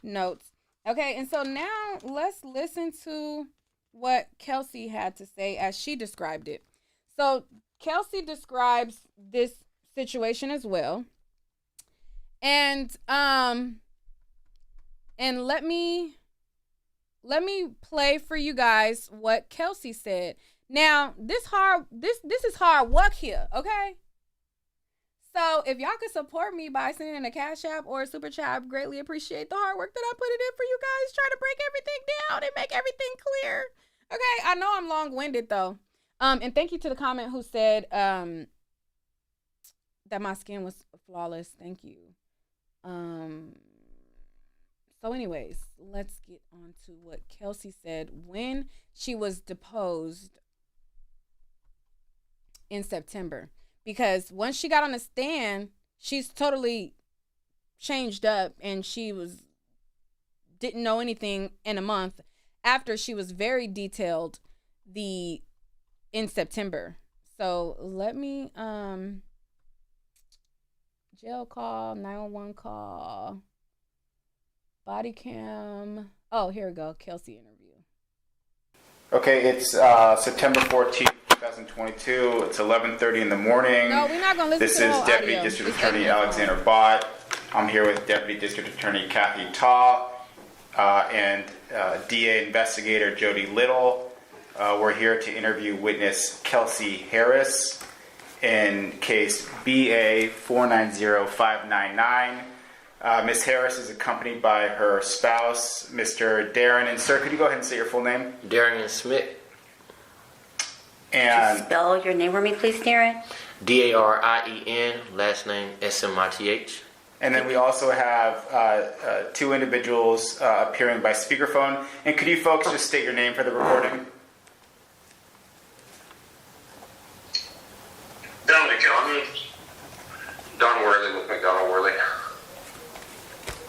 notes. Okay, and so now let's listen to what Kelsey had to say as she described it. So Kelsey describes this situation as well. And let me play for you guys what Kelsey said. Now, this is hard work here, okay? So if y'all could support me by sending in a Cash App or a Super Chat, I greatly appreciate the hard work that I put it in for you guys, trying to break everything down and make everything clear. Okay, I know I'm long-winded though. And thank you to the comment who said that my skin was flawless. Thank you. So anyways, let's get on to what Kelsey said when she was deposed in September. Because once she got on the stand, she's totally changed up, and she didn't know anything in a month after she was very detailed in September. So let me jail call, 911 call, body cam. Oh, here we go. Kelsey interview. Okay, it's September 14th. 2022. It's 11:30 in the morning. No, we're not gonna listen this to is Deputy District Attorney Alexander Bott. I'm here with Deputy District Attorney Kathy Taw. and DA investigator Jody Little. We're here to interview witness Kelsey Harris in case BA 490599. Ms. Harris is accompanied by her spouse, Mr. Darren. And sir, could you go ahead and say your full name? Darren Smith. And spell your name for me, please, Darren. Darien, last name Smith. And then we also have two individuals appearing by speakerphone. And could you folks just state your name for the recording? Dominic Johnson. Don Worley with McDonald Worley.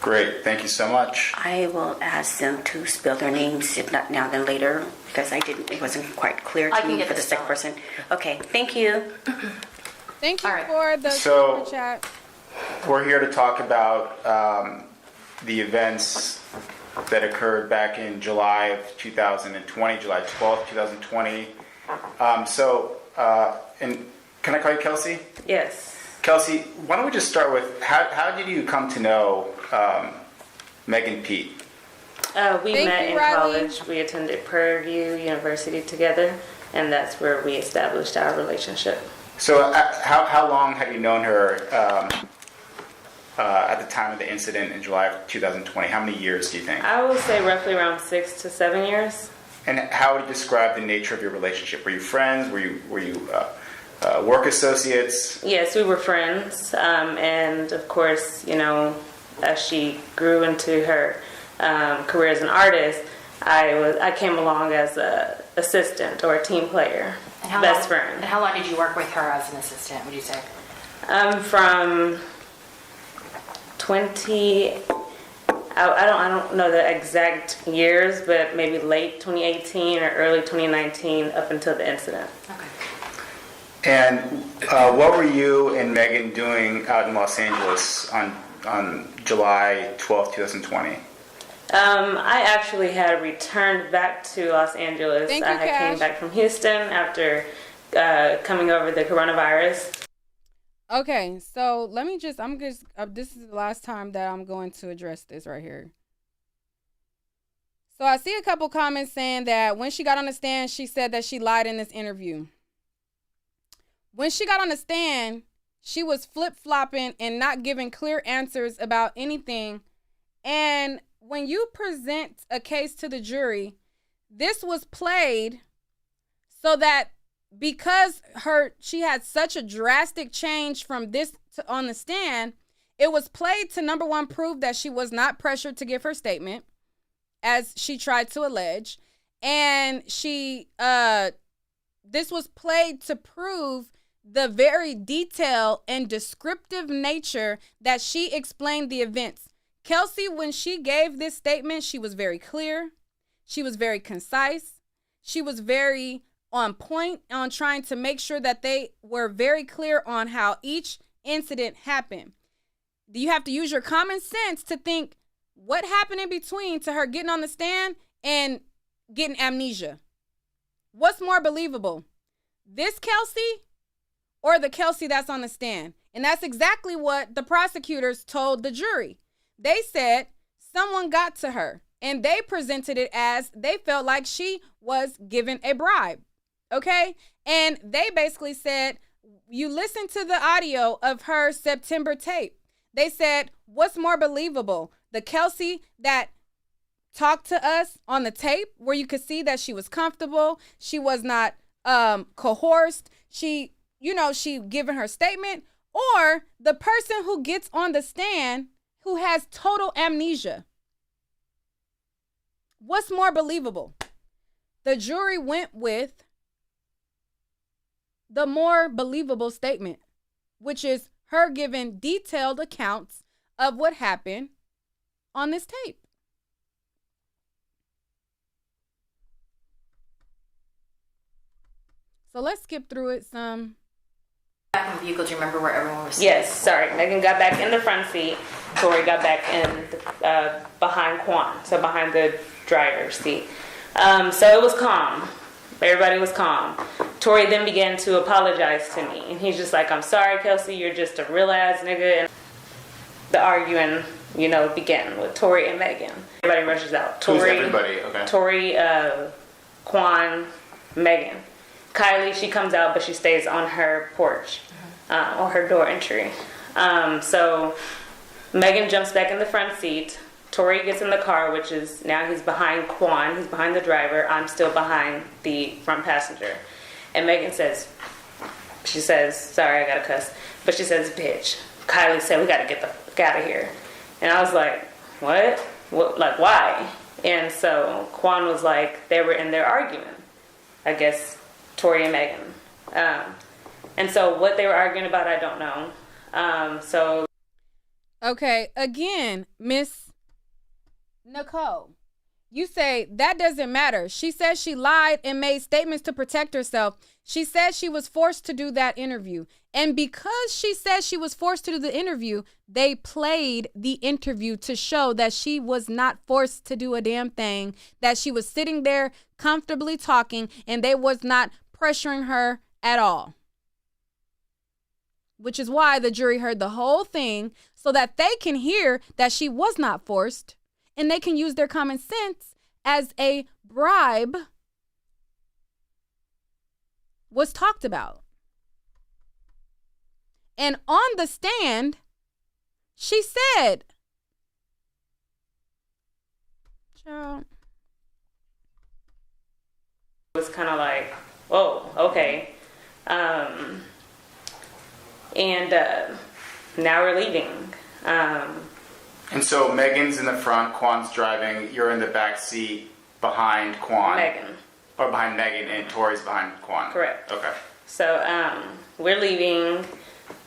Great, thank you so much. I will ask them to spell their names, if not now, then later, because it wasn't quite clear to me for the second person. Okay, thank you. Thank you for the So- super chat. We're here to talk about the events that occurred back in July of 2020, July 12th, 2020. And can I call you Kelsey? Yes. Kelsey, why don't we just start with how did you come to know Meg and Pete? We met in college. We attended Prairie View University together, and that's where we established our relationship. So how long had you known her at the time of the incident in July of 2020? How many years do you think? I would say roughly around 6 to 7 years. And how would you describe the nature of your relationship? Were you friends? Were you work associates? Yes, we were friends, and of course, as she grew into her career as an artist, I came along as an assistant or a team player, best friend. And how long did you work with her as an assistant, would you say? From 20. I don't know the exact years, but maybe late 2018 or early 2019 up until the incident. Okay. And what were you and Megan doing out in Los Angeles on July 12th, 2020? I actually had returned back to Los Angeles. Thank you, I had Cash. came back from Houston after coming over the coronavirus. Okay, so let me this is the last time that I'm going to address this right here. So I see a couple comments saying that when she got on the stand, she said that she lied in this interview. When she got on the stand, she was flip-flopping and not giving clear answers about anything. And when you present a case to the jury, this was played so that because she had such a drastic change from this to on the stand, it was played to, number one, prove that she was not pressured to give her statement, as she tried to allege. And this was played to prove the very detailed and descriptive nature that she explained the events. Kelsey, when she gave this statement, she was very clear. She was very concise. She was very on point on trying to make sure that they were very clear on how each incident happened. You have to use your common sense to think what happened in between to her getting on the stand and getting amnesia. What's more believable? This Kelsey or the Kelsey that's on the stand? And that's exactly what the prosecutors told the jury. They said someone got to her, and they presented it as they felt like she was given a bribe, okay? And they basically said, you listen to the audio of her September tape. They said, what's more believable? The Kelsey that talked to us on the tape where you could see that she was comfortable, she was not coerced, she given her statement, or the person who gets on the stand who has total amnesia. What's more believable? The jury went with the more believable statement, which is her giving detailed accounts of what happened on this tape. So let's skip through it some. Back in the vehicle, do you remember where everyone was sitting? Yes, sorry. Megan got back in the front seat. Tory got back in behind Quan, so behind the driver's seat. So it was calm. Everybody was calm. Tory then began to apologize to me. And he's just like, I'm sorry, Kelsey, you're just a real ass nigga. And the arguing begin with Tory and Megan. Everybody rushes out. Who's everybody? Okay. Tory, Quan, Megan. Kylie, she comes out, but she stays on her porch, or her door entry. So Megan jumps back in the front seat. Tory gets in the car, which is now he's behind Quan. He's behind the driver. I'm still behind the front passenger. And Megan says, sorry, I got to cuss, but she says, bitch. Kylie said, we got to get the fuck out of here. And I was like, what? Like, why? And so Quan was like, they were in there arguing. I guess Tory and Megan. And so what they were arguing about, I don't know. Okay, again, Miss Nicole, you say that doesn't matter. She says she lied and made statements to protect herself. She said she was forced to do that interview. And because she said she was forced to do the interview, they played the interview to show that she was not forced to do a damn thing, that she was sitting there comfortably talking and they was not pressuring her at all. Which is why the jury heard the whole thing so that they can hear that she was not forced and they can use their common sense as a bribe was talked about. And on the stand, she said, Child. It was kind of like, whoa, okay. And now we're leaving. And so Megan's in the front, Quan's driving, you're in the back seat behind Quan. Megan. Or behind Megan, and Tory's behind Quan. Correct. Okay. So we're leaving,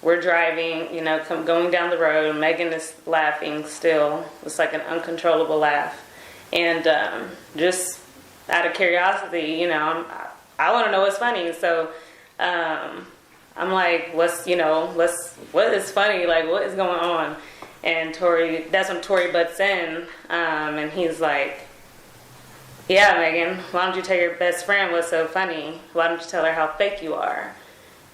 we're driving, going down the road. Megan is laughing still. It's like an uncontrollable laugh. And just out of curiosity, I want to know what's funny. So I'm like, what is funny? Like, what is going on? And Tory, that's when Tory butts in, and he's like, yeah, Megan, why don't you tell your best friend what's so funny? Why don't you tell her how fake you are?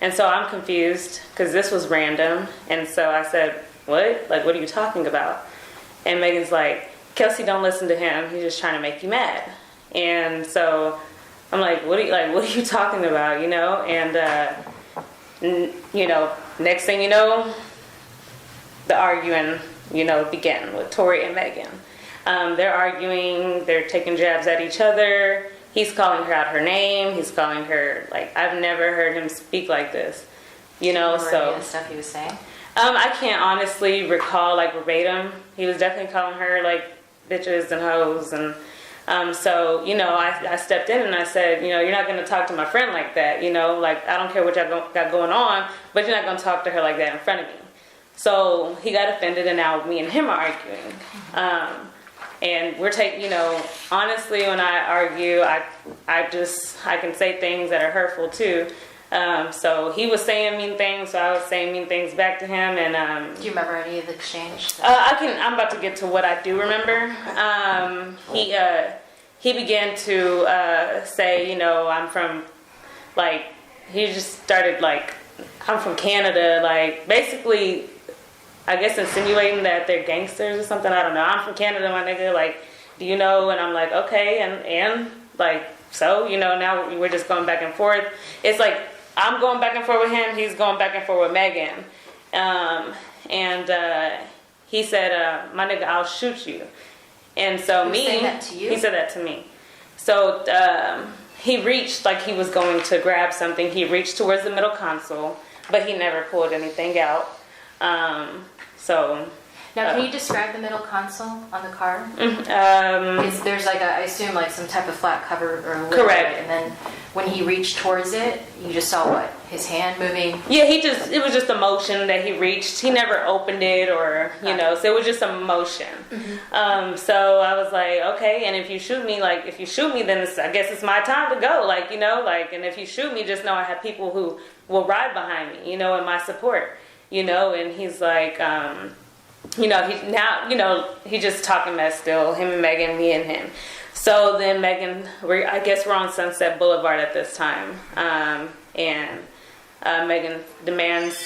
And so I'm confused because this was random. And so I said, what? Like, what are you talking about? And Megan's like, Kelsey, don't listen to him. He's just trying to make you mad. And so I'm like, what are you talking about? And next thing you know, the arguing, began with Tory and Megan. They're arguing, they're taking jabs at each other. He's calling her out her name. He's calling her, I've never heard him speak like this, so. Any of the stuff he was saying? I can't honestly recall, verbatim. He was definitely calling her, bitches and hoes. And I stepped in and I said, you're not going to talk to my friend like that. I don't care what y'all got going on, but you're not going to talk to her like that in front of me. So he got offended, and now me and him are arguing. And we're honestly, when I argue, I can say things that are hurtful too. So he was saying mean things, so I was saying mean things back to him. And do you remember any of the exchange? I'm about to get to what I do remember. He began to say, I'm from, he just started I'm from Canada, basically, I guess insinuating that they're gangsters or something. I don't know. I'm from Canada, my nigga. Do you know? And I'm like, okay. And so, now we're just going back and forth. It's I'm going back and forth with him. He's going back and forth with Megan. He said, my nigga, I'll shoot you. And so He said that to you? He said that to me. So he reached, he was going to grab something. He reached towards the middle console, but he never pulled anything out. Now, can you describe the middle console on the car? There's I assume some type of flat cover or lid. Correct. And then when he reached towards it, you just saw what? His hand moving? Yeah, it was just a motion that he reached. He never opened it or, so it was just a motion. Mm-hmm. So I was like, okay, and if you shoot me, then I guess it's my time to go, and if you shoot me, just know I have people who will ride behind me, in my support, and he's like, he's just talking mess still, him and Megan, me and him. So then Megan, I guess we're on Sunset Boulevard at this time. And Megan demands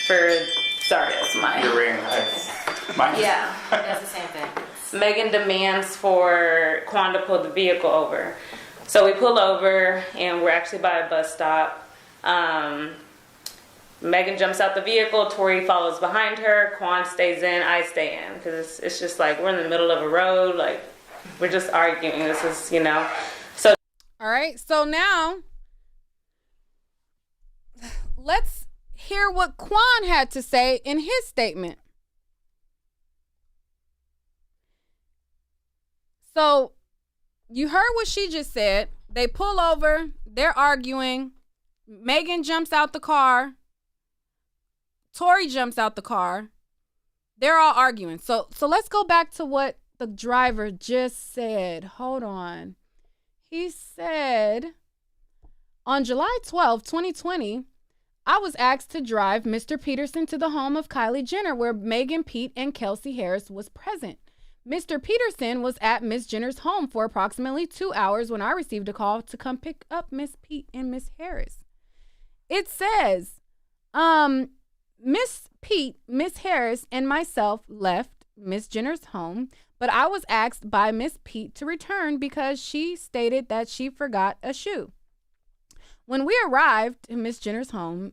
for, sorry, that's my... Your ring. Yeah, that's the same thing. Megan demands for Quan to pull the vehicle over. So we pull over, and we're actually by a bus stop. Megan jumps out the vehicle. Tory follows behind her. Quan stays in. I stay in. Because it's just like we're in the middle of a road. Like, we're just arguing. This is, So. All right. So now, let's hear what Quan had to say in his statement. So, you heard what she just said. They pull over. They're arguing. Megan jumps out the car. Tory jumps out the car. They're all arguing. So let's go back to what the driver just said. Hold on. He said, on July 12, 2020, I was asked to drive Mr. Peterson to the home of Kylie Jenner, where Megan, Pete, and Kelsey Harris was present. Mr. Peterson was at Miss Jenner's home for approximately 2 hours when I received a call to come pick up Miss Pete and Miss Harris. It says, Miss Pete, Miss Harris, and myself left Miss Jenner's home, but I was asked by Miss Pete to return because she stated that she forgot a shoe. When we arrived in Miss Jenner's home,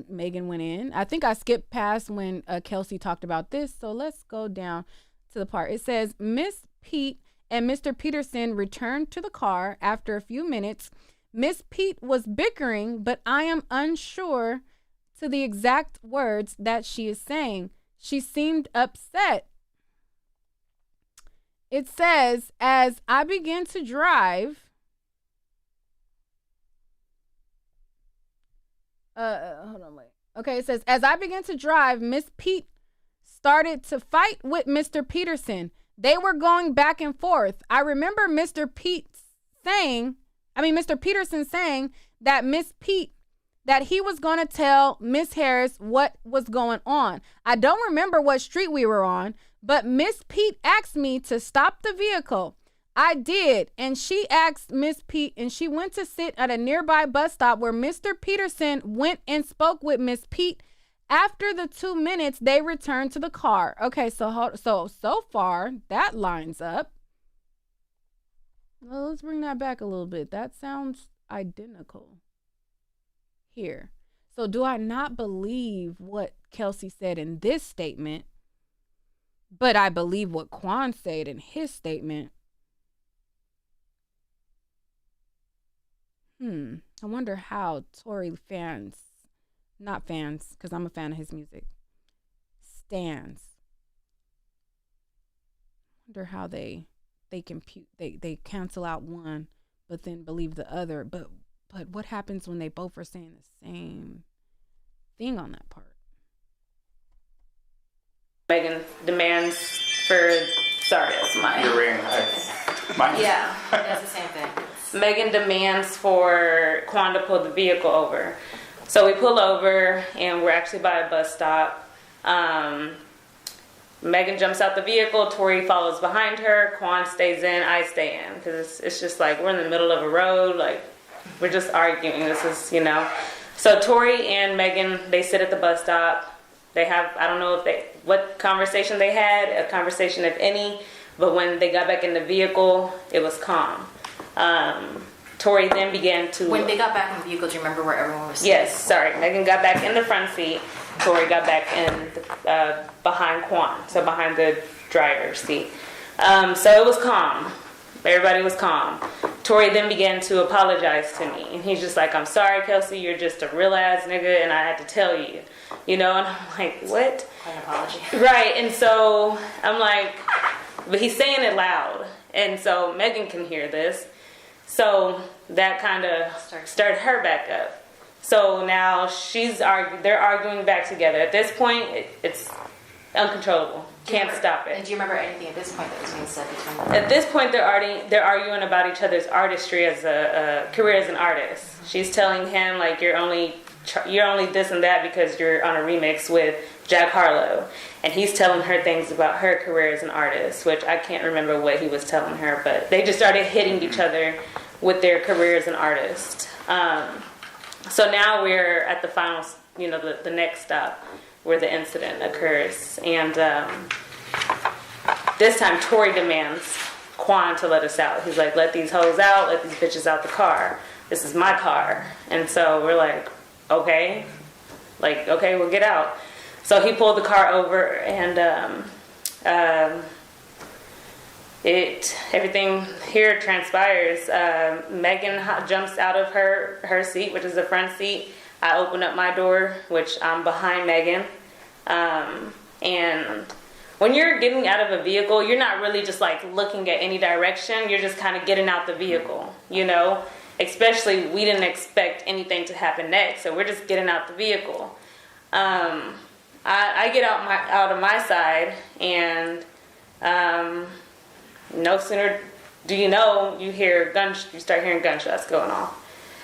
Megan went in. I think I skipped past when Kelsey talked about this, so let's go down to the part. It says, Miss Pete and Mr. Peterson returned to the car. After a few minutes, Miss Pete was bickering, but I am unsure to the exact words that she is saying. She seemed upset. It says, as I began to drive, hold on, wait. Okay, it says, as I began to drive, Miss Pete started to fight with Mr. Peterson. They were going back and forth. I remember Mr. Peterson saying that he was going to tell Miss Harris what was going on. I don't remember what street we were on, but Miss Pete asked me to stop the vehicle. I did, and she asked Miss Pete, and she went to sit at a nearby bus stop where Mr. Peterson went and spoke with Miss Pete. After the 2 minutes, they returned to the car. Okay, so far, that lines up. Well, let's bring that back a little bit. That sounds identical here. So do I not believe what Kelsey said in this statement, but I believe what Quan said in his statement? I wonder how Tory fans, not fans, because I'm a fan of his music, stands. Wonder how they compute, they cancel out one, but then believe the other. But what happens when they both are saying the same thing on that part? Megan demands for, sorry, that's mine. Your ring. Mine. Yeah, that's the same thing. Megan demands for Quan to pull the vehicle over. So we pull over, and we're actually by a bus stop. Megan jumps out the vehicle. Tory follows behind her. Quan stays in. I stay in. Because it's just like we're in the middle of a road. Like, we're just arguing. This is, So Tory and Megan, they sit at the bus stop. They have, I don't know what conversation they had, a conversation if any, but when they got back in the vehicle, it was calm. Tory then began to... When they got back in the vehicle, do you remember where everyone was sitting? Yes, sorry. Megan got back in the front seat. Tory got back in behind Quan, so behind the driver's seat. So it was calm. Everybody was calm. Tory then began to apologize to me. And he's just like, I'm sorry, Kelsey, you're just a real ass nigga, and I had to tell you. And I'm like, what? An apology. Right, and so I'm like, but he's saying it loud. And so Megan can hear this. So that kind of started her back up. So now they're arguing back together. At this point, it's uncontrollable. Can't stop it. And do you remember anything at this point that was being said between them? At this point, they're arguing about each other's artistry as a career as an artist. She's telling him, like, you're only this and that because you're on a remix with Jack Harlow. And he's telling her things about her career as an artist, which I can't remember what he was telling her, but they just started hitting each other with their career as an artist. So now we're at the final, the next stop where the incident occurs. And this time Tory demands Quan to let us out. He's like, let these hoes out, let these bitches out the car. This is my car. And so we're like, okay. Like, okay, we'll get out. So he pulled the car over, and everything here transpires. Megan jumps out of her seat, which is the front seat. I open up my door, which I'm behind Megan. And when you're getting out of a vehicle, you're not really just like looking at any direction. You're just kind of getting out the vehicle, you know? Especially, we didn't expect anything to happen next, so we're just getting out the vehicle. I get out of my side, and no sooner do you know, you start hearing gunshots going off.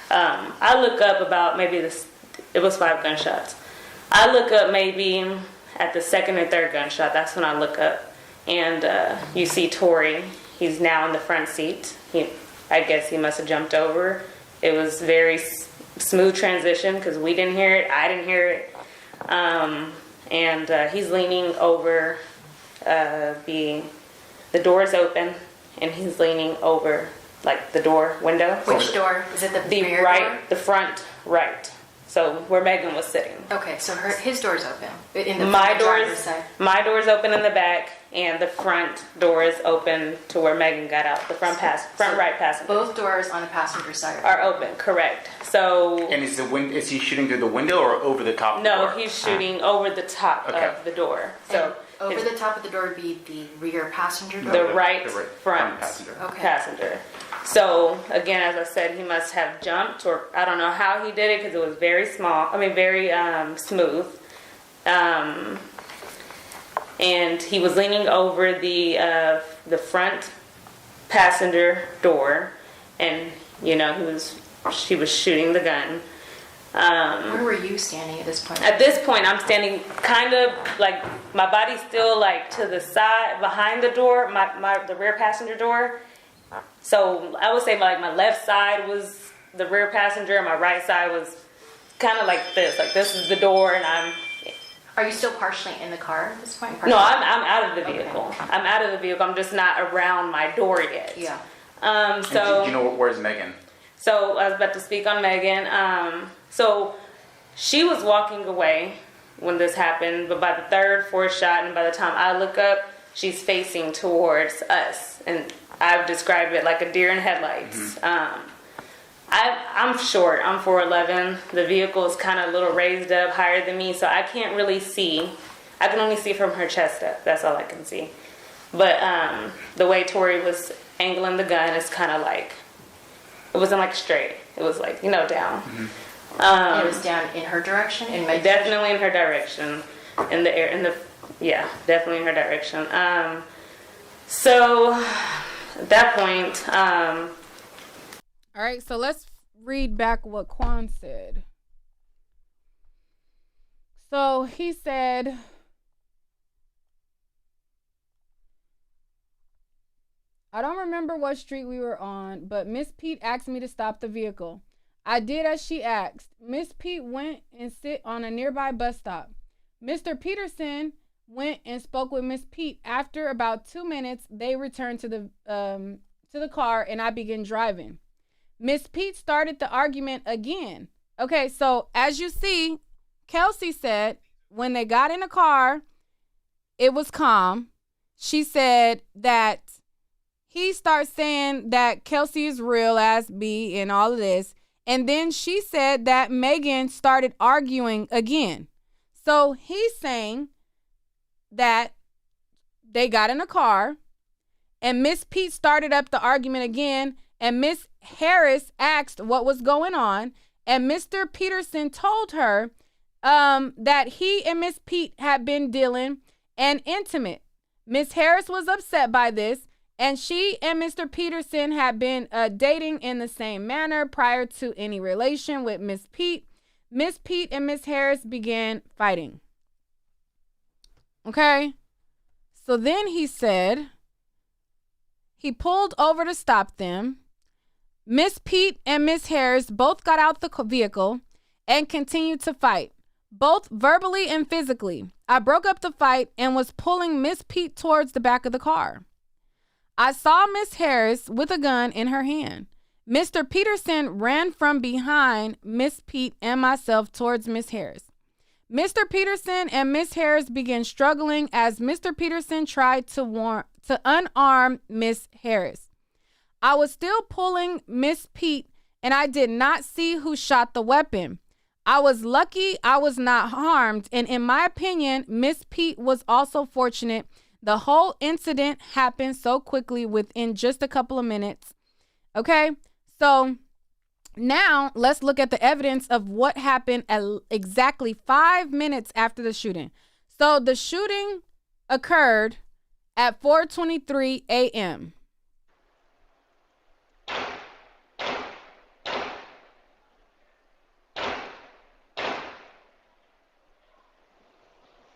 I look up about it was 5 gunshots. I look up maybe at the second or third gunshot. That's when I look up, and you see Tory. He's now in the front seat. I guess he must have jumped over. It was very smooth transition because we didn't hear it. I didn't hear it. And he's leaning over. The door is open, and he's leaning over like the window. Which door? Is it the rear door? The front right. So where Megan was sitting. Okay, so his door's open. My door's open in the back, and the front door is open to where Megan got out. The front right passenger. Both doors on the passenger side are open. Correct. So. And is he shooting through the window or over the top of the door? No, he's shooting over the top of the door. So over the top of the door would be the rear passenger door. The right front passenger. So, again, as I said, he must have jumped, or I don't know how he did it because it was very smooth. And he was leaning over the front passenger door, and, you know, she was shooting the gun. Where were you standing at this point? At this point, I'm standing kind of like my body's still like to the side behind the door, the rear passenger door. So I would say my left side was the rear passenger, and my right side was kind of like this. Like this is the door, and I'm. Are you still partially in the car at this point? No, I'm out of the vehicle. Okay. I'm out of the vehicle. I'm just not around my door yet. Yeah. So. Do you know where's Megan? So I was about to speak on Megan. So she was walking away when this happened, but by the third, fourth shot, and by the time I look up, she's facing towards us, and I've described it like a deer in headlights. Mm-hmm. I'm short. I'm 4'11". The vehicle is kind of a little raised up, higher than me, so I can't really see. I can only see from her chest up. That's all I can see. But the way Tory was angling the gun is kind of like, it wasn't like straight. It was like, down. Mm-hmm. It was down in her direction? Definitely in her direction. In the air, definitely in her direction. So at that point, all right, so let's read back what Quan said. So he said, I don't remember what street we were on, but Miss Pete asked me to stop the vehicle. I did as she asked. Miss Pete went and sit on a nearby bus stop. Mr. Peterson went and spoke with Miss Pete. After about 2 minutes, they returned to the car, and I began driving. Miss Pete started the argument again. Okay, so as you see, Kelsey said when they got in the car, it was calm. She said that he starts saying that Kelsey is real as B and all of this. And then she said that Megan started arguing again. So he's saying that they got in a car and Miss Pete started up the argument again, and Miss Harris asked what was going on, and Mr. Peterson told her that he and Miss Pete had been dealing and intimate. Miss Harris was upset by this, and she and Mr. Peterson had been dating in the same manner prior to any relation with Miss Pete. Miss Pete and Miss Harris began fighting. Okay? So then he said he pulled over to stop them. Miss Pete and Miss Harris both got out the vehicle and continued to fight. both verbally and physically. I broke up the fight and was pulling Miss Pete towards the back of the car. I saw Miss Harris with a gun in her hand. Mr. Peterson ran from behind Miss Pete and myself towards Miss Harris. Mr. Peterson and Miss Harris began struggling as Mr. Peterson tried to unarm Miss Harris. I was still pulling Miss Pete and I did not see who shot the weapon. I was lucky I was not harmed, and in my opinion, Miss Pete was also fortunate. The whole incident happened so quickly within just a couple of minutes. Okay, so now let's look at the evidence of what happened at exactly 5 minutes after the shooting. So the shooting occurred at 4:23 a.m.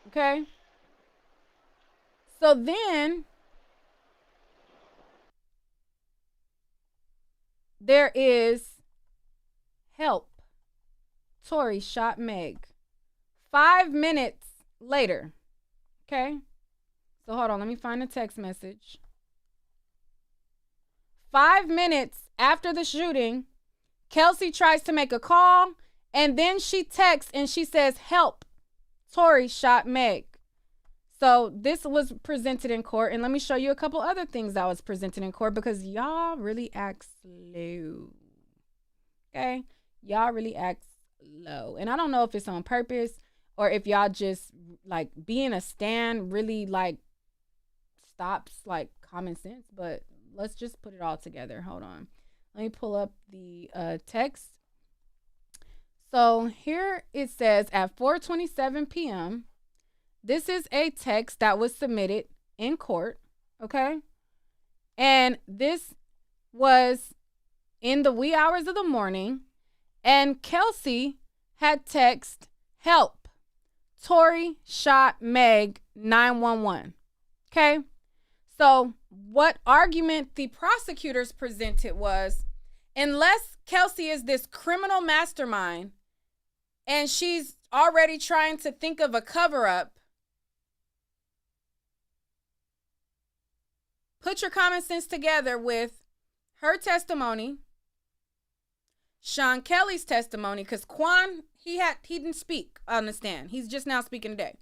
Okay. So then there is help. Tory shot Meg. 5 minutes later. Okay. So hold on. Let me find a text message. 5 minutes after the shooting, Kelsey tries to make a call and then she texts and she says, help. Tory shot Meg. So this was presented in court, and let me show you a couple other things that was presented in court because y'all really act slow. Okay? Y'all really act slow. And I don't know if it's on purpose or if y'all just like being a stan really like stops like common sense, but let's just put it all together. Hold on. Let me pull up the text. So here it says at 4:27 p.m., this is a text that was submitted in court, okay? And this was in the wee hours of the morning, and Kelsey had text, help, Tory shot Meg, 911, okay? So what argument the prosecutors presented was, unless Kelsey is this criminal mastermind and she's already trying to think of a cover-up, put your common sense together with her testimony, Shawn Kelly's testimony, because Quan, he didn't speak on the stand. He's just now speaking today.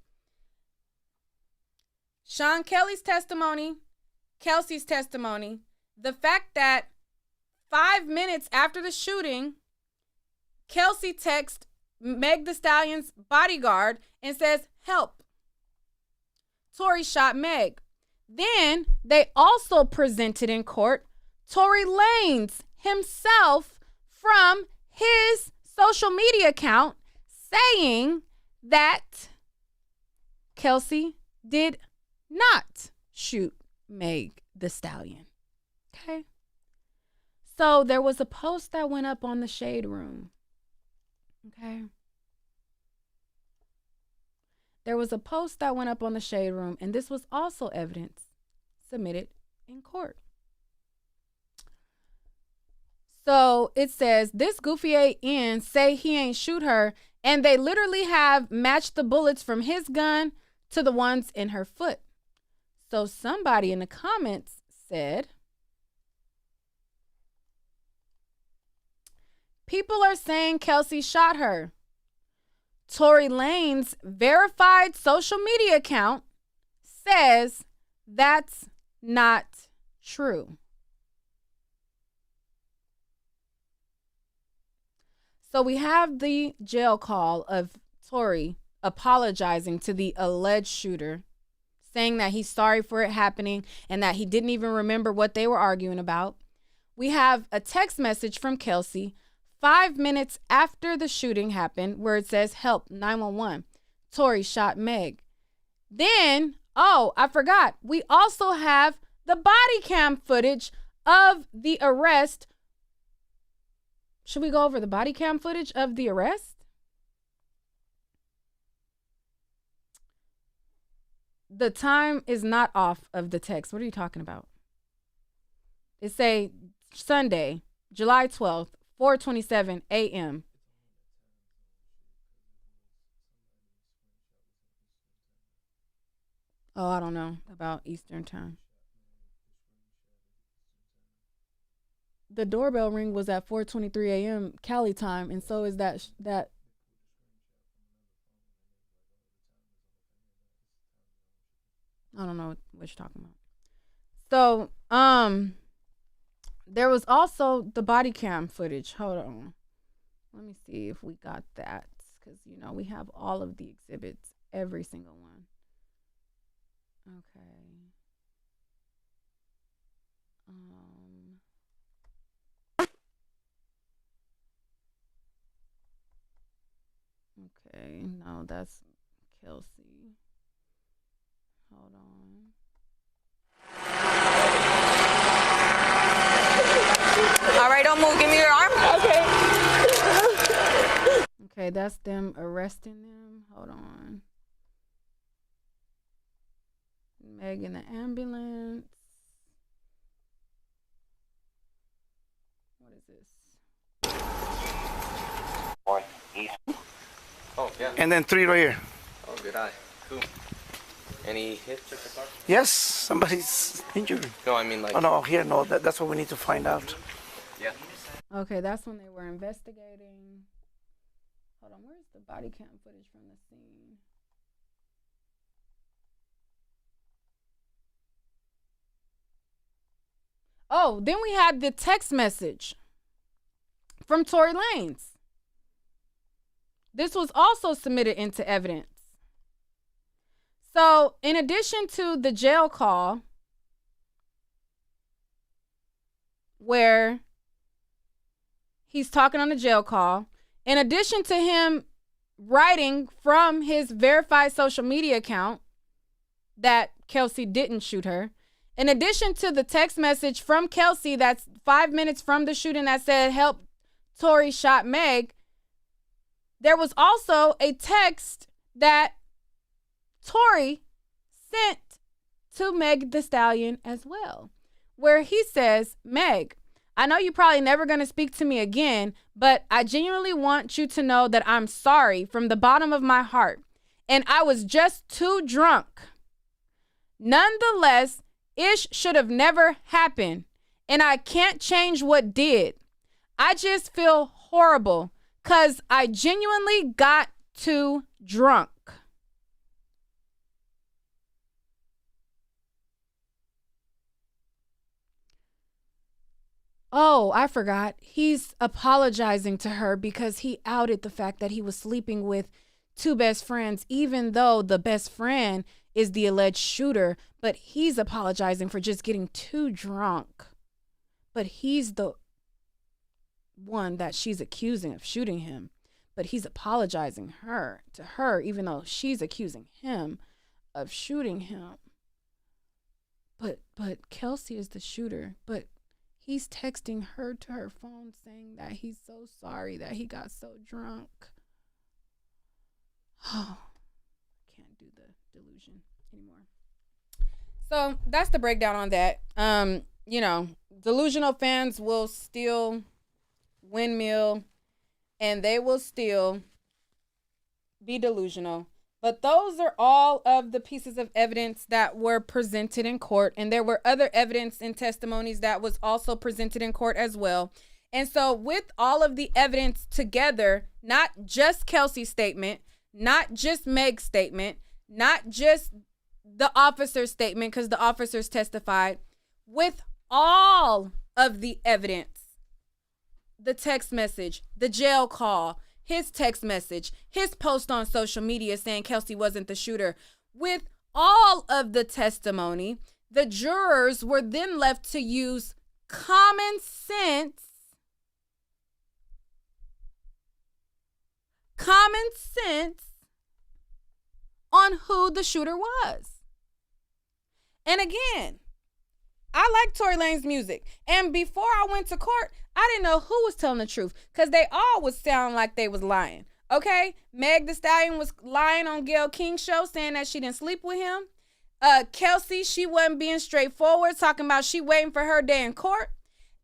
Shawn Kelly's testimony, Kelsey's testimony, the fact that 5 minutes after the shooting, Kelsey texts Meg the Stallion's bodyguard and says, help. Tory shot Meg. Then they also presented in court Tory Lanez himself from his social media account saying that Kelsey did not shoot Meg the Stallion. Okay. So there was a post that went up on the Shade Room. Okay. There was a post that went up on the Shade Room, and this was also evidence submitted in court. So it says, this goofy AN say he ain't shoot her, and they literally have matched the bullets from his gun to the ones in her foot. So somebody in the comments said, people are saying Kelsey shot her. Tory Lanez's verified social media account says that's not true. So we have the jail call of Tory apologizing to the alleged shooter, saying that he's sorry for it happening and that he didn't even remember what they were arguing about. We have a text message from Kelsey 5 minutes after the shooting happened where it says, help, 911. Tory shot Meg. Then, oh, I forgot. We also have the body cam footage of the arrest. Should we go over the body cam footage of the arrest? The time is not off of the text. What are you talking about? It say Sunday, July 12th, 4:27 a.m. Oh, I don't know about Eastern time. The doorbell ring was at 4:23 a.m. Cali time, and so is that. I don't know what you're talking about. So, there was also the body cam footage. Hold on. Let me see if we got that, because, you know, we have all of the exhibits, every single one. Okay. Okay, no, that's Kelsey. Hold on. All right, don't move. Give me your arm. Okay. Okay, that's them arresting them. Hold on. Meg in the ambulance. What is this? Oh, yeah. And then 3 right here. Oh, good eye. Cool. Any hits at the car? Yes, somebody's injured. No, I mean like... Oh, no, here, no. That's what we need to find out. Yeah. Okay, that's when they were investigating. Hold on, where's the body cam footage from the scene? Oh, then we had the text message from Tory Lanez. This was also submitted into evidence. So, in addition to the jail call, where he's talking on the jail call, in addition to him writing from his verified social media account that Kelsey didn't shoot her, in addition to the text message from Kelsey that's 5 minutes from the shooting that said, "Help, Tory shot Meg," there was also a text that Tory sent to Meg the Stallion as well, where he says, "Meg, I know you're probably never going to speak to me again, but I genuinely want you to know that I'm sorry from the bottom of my heart, and I was just too drunk. Nonetheless, ish should have never happened, and I can't change what did. I just feel horrible because I genuinely got too drunk." Oh, I forgot. He's apologizing to her because he outed the fact that he was sleeping with 2 best friends, even though the best friend is the alleged shooter, but he's apologizing for just getting too drunk. But he's the one that she's accusing of shooting him, but he's apologizing to her, even though she's accusing him of shooting him. But Kelsey is the shooter, but he's texting her to her phone saying that he's so sorry that he got so drunk. Oh, I can't do the delusion anymore. So that's the breakdown on that. You know, delusional fans will still windmill and they will still be delusional. But those are all of the pieces of evidence that were presented in court. And there were other evidence and testimonies that was also presented in court as well. And so with all of the evidence together, not just Kelsey's statement, not just Meg's statement, not just the officer's statement, because the officers testified, with all of the evidence, the text message, the jail call, his text message, his post on social media saying Kelsey wasn't the shooter, with all of the testimony, the jurors were then left to use common sense on who the shooter was. And again, I like Tory Lanez music. And before I went to court, I didn't know who was telling the truth because they all would sound like they was lying. Okay? Meg the Stallion was lying on Gayle King's show saying that she didn't sleep with him. Kelsey, she wasn't being straightforward, talking about she waiting for her day in court.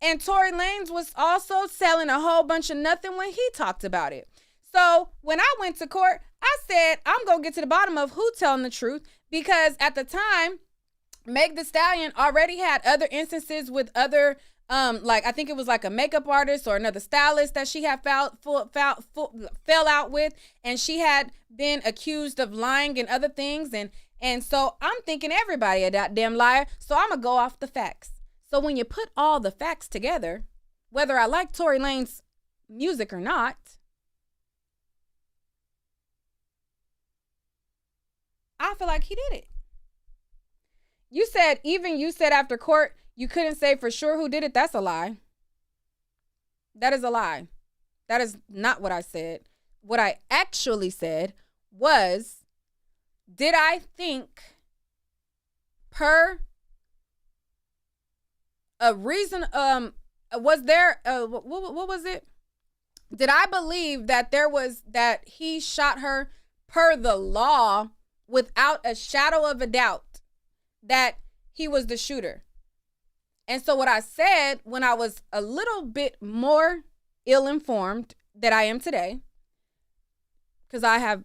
And Tory Lanez was also selling a whole bunch of nothing when he talked about it. So when I went to court, I said, I'm going to get to the bottom of who telling the truth. Because at the time, Meg Thee Stallion already had other instances with other, like I think it was like a makeup artist or another stylist that she had fell out with, and she had been accused of lying and other things, and so I'm thinking everybody a goddamn liar. So I'm gonna go off the facts. So when you put all the facts together, whether I like Tory Lanez's music or not, I feel like he did it. You said after court, you couldn't say for sure who did it. That's a lie. That is a lie. That is not what I said. What I actually said was, did I think per a reason, was there, what was it? Did I believe that that he shot her per the law without a shadow of a doubt that he was the shooter? And so what I said when I was a little bit more ill-informed than I am today, because I have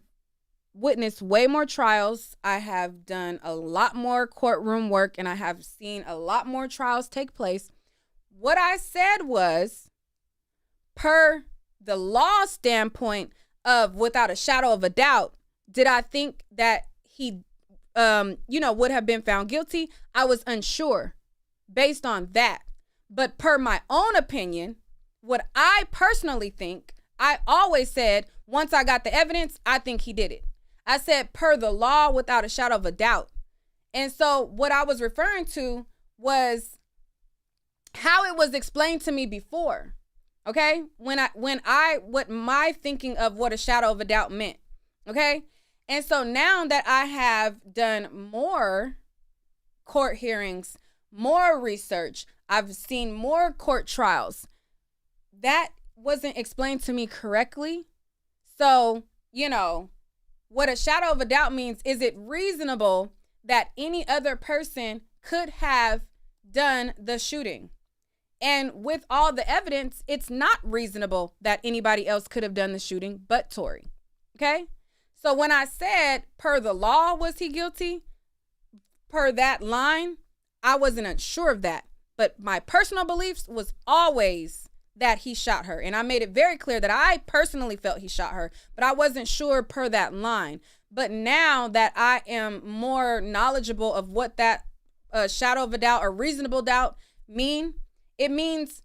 witnessed way more trials, I have done a lot more courtroom work, and I have seen a lot more trials take place. What I said was, per the law standpoint of without a shadow of a doubt, did I think that he would have been found guilty? I was unsure based on that. But per my own opinion, what I personally think, I always said, once I got the evidence, I think he did it. I said per the law without a shadow of a doubt. And so what I was referring to was how it was explained to me before. Okay? What my thinking of what a shadow of a doubt meant. Okay? And so now that I have done more court hearings, more research, I've seen more court trials, that wasn't explained to me correctly. So, what a shadow of a doubt means, is it reasonable that any other person could have done the shooting? And with all the evidence, it's not reasonable that anybody else could have done the shooting but Tory. Okay? So when I said per the law was he guilty, per that line, I wasn't unsure of that. But my personal beliefs was always that he shot her. And I made it very clear that I personally felt he shot her, but I wasn't sure per that line. But now that I am more knowledgeable of what that shadow of a doubt or reasonable doubt mean, it means,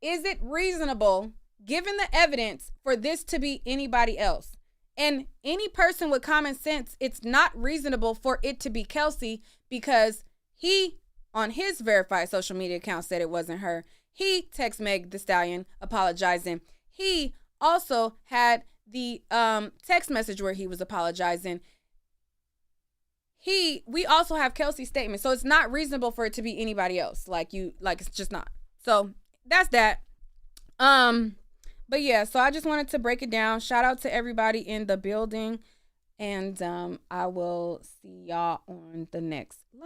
is it reasonable, given the evidence, for this to be anybody else? And any person with common sense, it's not reasonable for it to be Kelsey, because he, on his verified social media account, said it wasn't her. He texted Meg Thee Stallion apologizing. He also had the text message where he was apologizing. We also have Kelsey's statement. So it's not reasonable for it to be anybody else. It's just not. So that's that. But yeah, so I just wanted to break it down. Shout out to everybody in the building. And I will see y'all on the next live.